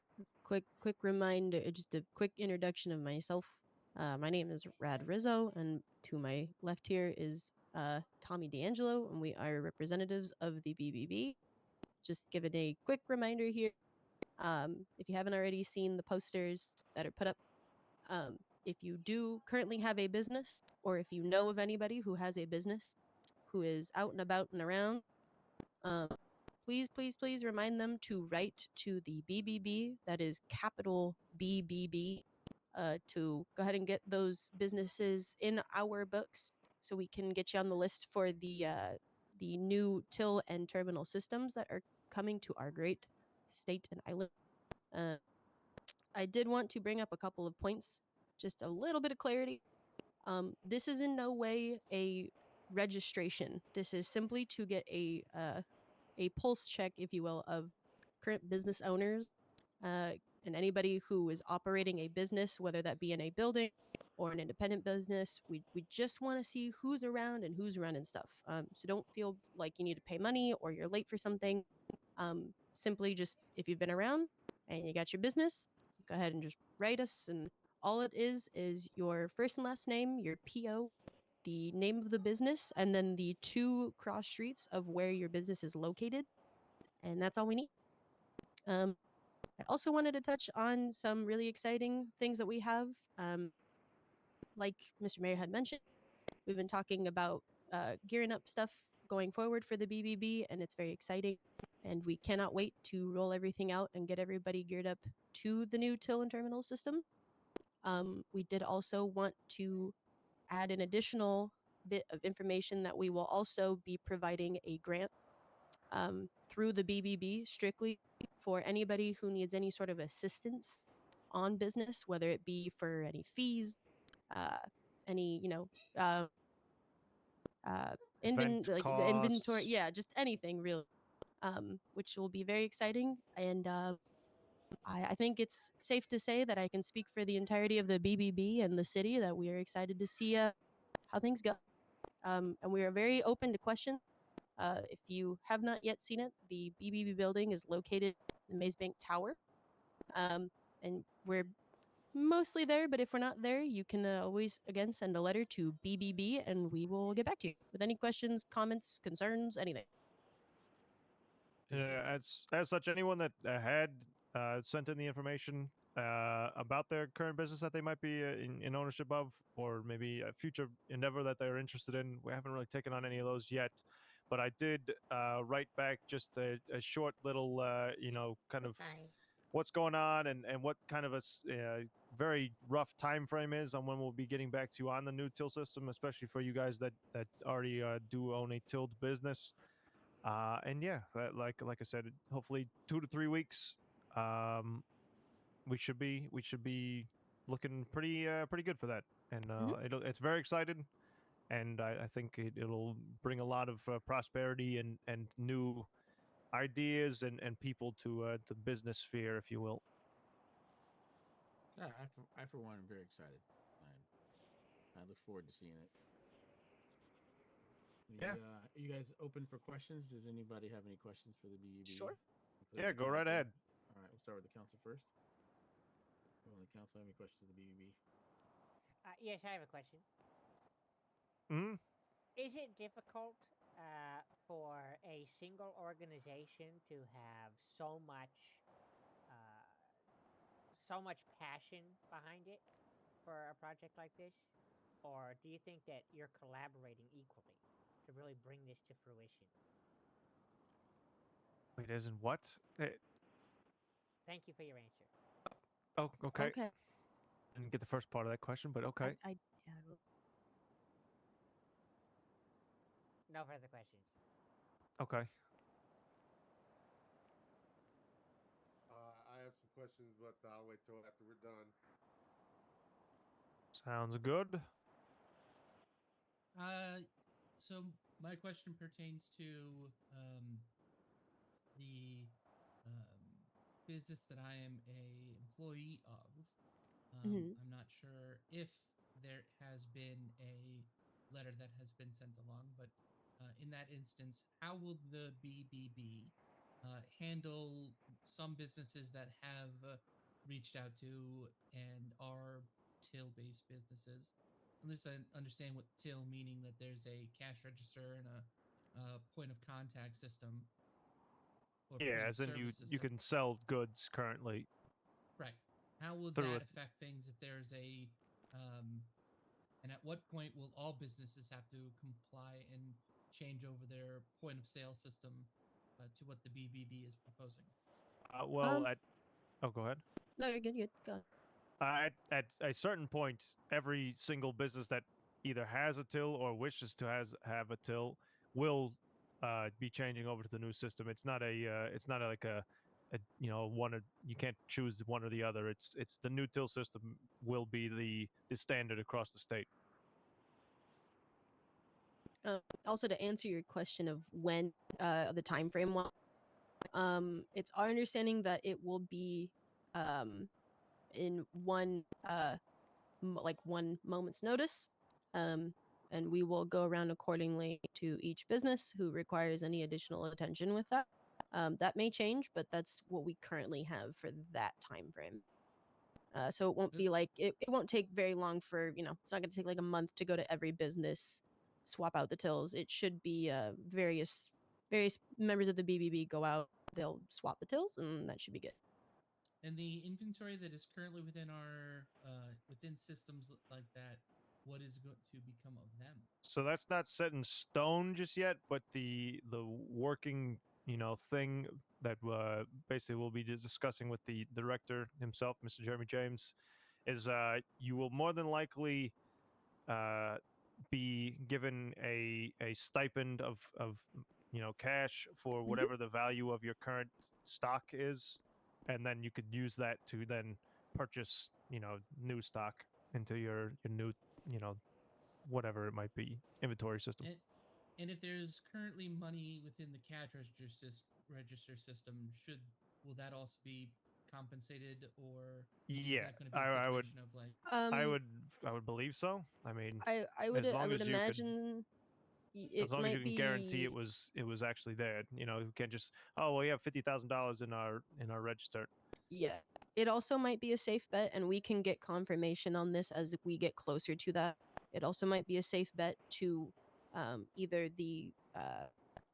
[SPEAKER 18] Quick reminder, just a quick introduction of myself. My name is Rad Rizzo, and to my left here is Tommy D'Angelo, and we are representatives of the BBB. Just giving a quick reminder here. If you haven't already seen the posters that are put up, if you do currently have a business, or if you know of anybody who has a business who is out and about and around, please remind them to write to the BBB, that is capital BBB, to go ahead and get those businesses in our books so we can get you on the list for the new till and terminal systems that are coming to our great state and island. I did want to bring up a couple of points, just a little bit of clarity. This is in no way a registration. This is simply to get a pulse check, if you will, of current business owners and anybody who is operating a business, whether that be in a building or an independent business. We just want to see who's around and who's running stuff. So don't feel like you need to pay money or you're late for something. Simply just, if you've been around and you got your business, go ahead and just write us. And all it is your first and last name, your PO, the name of the business, and then the 2 cross streets of where your business is located. And that's all we need. I also wanted to touch on some really exciting things that we have. Like Mr. Mayor had mentioned, we've been talking about gearing up stuff going forward for the BBB, and it's very exciting. and we cannot wait to roll everything out and get everybody geared up to the new till and terminal system. We did also want to add an additional bit of information that we will also be providing a grant through the BBB strictly for anybody who needs any sort of assistance on business, whether it be for any fees, any, like the inventory,
[SPEAKER 2] costs.
[SPEAKER 18] yeah, just anything really, which will be very exciting. And I think it's safe to say that I can speak for the entirety of the BBB and the city that we are excited to see how things go. And we are very open to questions. If you have not yet seen it, the BBB building is located in the Maze Bank Tower. And we're mostly there, but if we're not there, you can always, again, send a letter to BBB and we will get back to you with any questions, comments, concerns, anything.
[SPEAKER 2] As such, anyone that had sent in the information about their current business that they might be in ownership of, or maybe a future endeavor that they're interested in, we haven't really taken on any of those yet. But I did write back just a short little, kind of what's going on and what kind of a very rough time frame is on when we'll be getting back to you on the new till system, especially for you guys that already do own a tilled business. And yeah, like I said, hopefully 2 to 3 weeks, we should be looking pretty good for that, and it's very excited, and I think it'll bring a lot of prosperity and new ideas and people to the business sphere, if you will.
[SPEAKER 3] Yeah, I for one am very excited. I look forward to seeing it.
[SPEAKER 2] Yeah.
[SPEAKER 3] Are you guys open for questions? Does anybody have any questions for the BBB?
[SPEAKER 18] Sure.
[SPEAKER 2] Yeah, go right ahead.
[SPEAKER 3] All right, we'll start with the council first. Will the council have any questions for the BBB?
[SPEAKER 6] Yes, I have a question.
[SPEAKER 2] Hmm.
[SPEAKER 6] Is it difficult for a single organization to have so much passion behind it for a project like this? Or do you think that you're collaborating equally to really bring this to fruition?
[SPEAKER 2] Wait, isn't what?
[SPEAKER 6] Thank you for your answer.
[SPEAKER 2] Oh, okay.
[SPEAKER 18] Okay.
[SPEAKER 2] Didn't get the first part of that question, but okay.
[SPEAKER 6] No further questions.
[SPEAKER 2] Okay.
[SPEAKER 5] I have some questions, but I'll wait till after we're done.
[SPEAKER 2] Sounds good.
[SPEAKER 1] So my question pertains to the business that I am a employee of. I'm not sure if there has been a letter that has been sent along, but in that instance, how will the BBB handle some businesses that have reached out to and are till-based businesses? Unless I understand what till meaning that there's a cash register and a point of contact system. Or
[SPEAKER 2] Yeah,
[SPEAKER 1] point
[SPEAKER 2] as
[SPEAKER 1] of
[SPEAKER 2] in you
[SPEAKER 1] service system.
[SPEAKER 2] can sell goods currently.
[SPEAKER 1] Right. How will
[SPEAKER 2] through
[SPEAKER 1] that
[SPEAKER 2] it.
[SPEAKER 1] affect things if there's a and at what point will all businesses have to comply and change over their point of sale system to what the BBB is proposing?
[SPEAKER 2] Oh, go ahead.
[SPEAKER 18] No, you're good. Go ahead.
[SPEAKER 2] At a certain point, every single business that either has a till or wishes to have a till will be changing over to the new system. It's not like a one or you can't choose one or the other. It's the new till system will be the standard across the state.
[SPEAKER 18] Also, to answer your question of when the time frame was, it's our understanding that it will be in one 1 moment's notice, and we will go around accordingly to each business who requires any additional attention with that. That may change, but that's what we currently have for that time frame. So it won't be like it won't take very long for it's not going to take like a month to go to every business, swap out the tills. It should be various members of the BBB go out, they'll swap the tills, and that should be good.
[SPEAKER 1] And the inventory that is currently within our within systems like that, what is going to become of them?
[SPEAKER 2] So that's not set in stone just yet, but the working thing that basically we'll be discussing with the director himself, Mr. Jeremy James, is you will more than likely be given a stipend of cash for whatever the value of your current stock is, and then you could use that to then purchase new stock into your new whatever it might be inventory system.
[SPEAKER 1] And if there's currently money within the cash register system, will that also be compensated, or is that going to be a situation of like?
[SPEAKER 2] I would believe so. I mean,
[SPEAKER 18] I would
[SPEAKER 2] as long as you could,
[SPEAKER 18] imagine it
[SPEAKER 2] as long as
[SPEAKER 18] might
[SPEAKER 2] you can
[SPEAKER 18] be
[SPEAKER 2] guarantee it was actually there. You can't just, oh well, you have $50,000 in our register.
[SPEAKER 18] Yeah. It also might be a safe bet, and we can get confirmation on this as we get closer to that. It also might be a safe bet to either the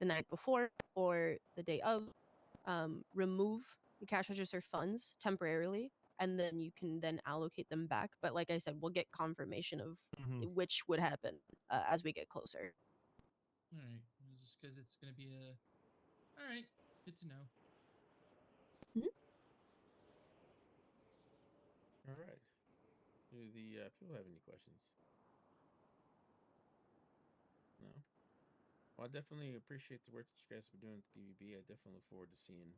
[SPEAKER 18] night before or the day of remove the cash register funds temporarily, and then you can then allocate them back. But like I said, we'll get confirmation of which would happen as we get closer.
[SPEAKER 1] All right, just because it's going to be a. All right, good to know.
[SPEAKER 3] All right. Do the people have any questions? No. Well, I definitely appreciate the work that you guys have been doing with the BBB. I definitely look forward to seeing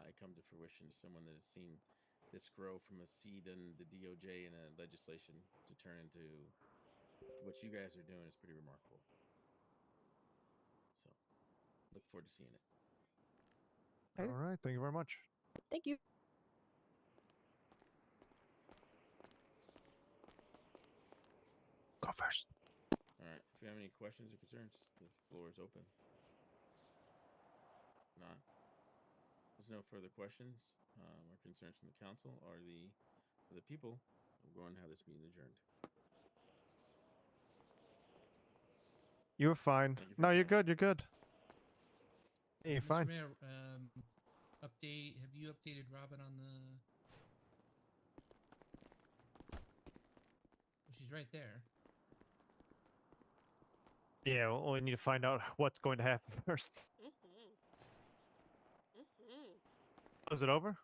[SPEAKER 3] it come to fruition. As someone that has seen this grow from a seed in the DOJ and a legislation to turn into what you guys are doing is pretty remarkable. So, look forward to seeing it.
[SPEAKER 2] All right. Thank you very much.
[SPEAKER 18] Thank you.
[SPEAKER 2] Go first.
[SPEAKER 3] All right. If you have any questions or concerns, the floor is open. Not. There's no further questions or concerns from the council or the people. I'm going to have this meeting adjourned.
[SPEAKER 2] You're fine. No, you're good. You're good. You're
[SPEAKER 1] Mr.
[SPEAKER 2] fine.
[SPEAKER 1] Mayor, update. Have you updated Robin on the? Well, she's right there.
[SPEAKER 2] Yeah, well, we need to find out what's going to happen first.
[SPEAKER 11] Mm-hmm. Mm-hmm.
[SPEAKER 2] Was it over?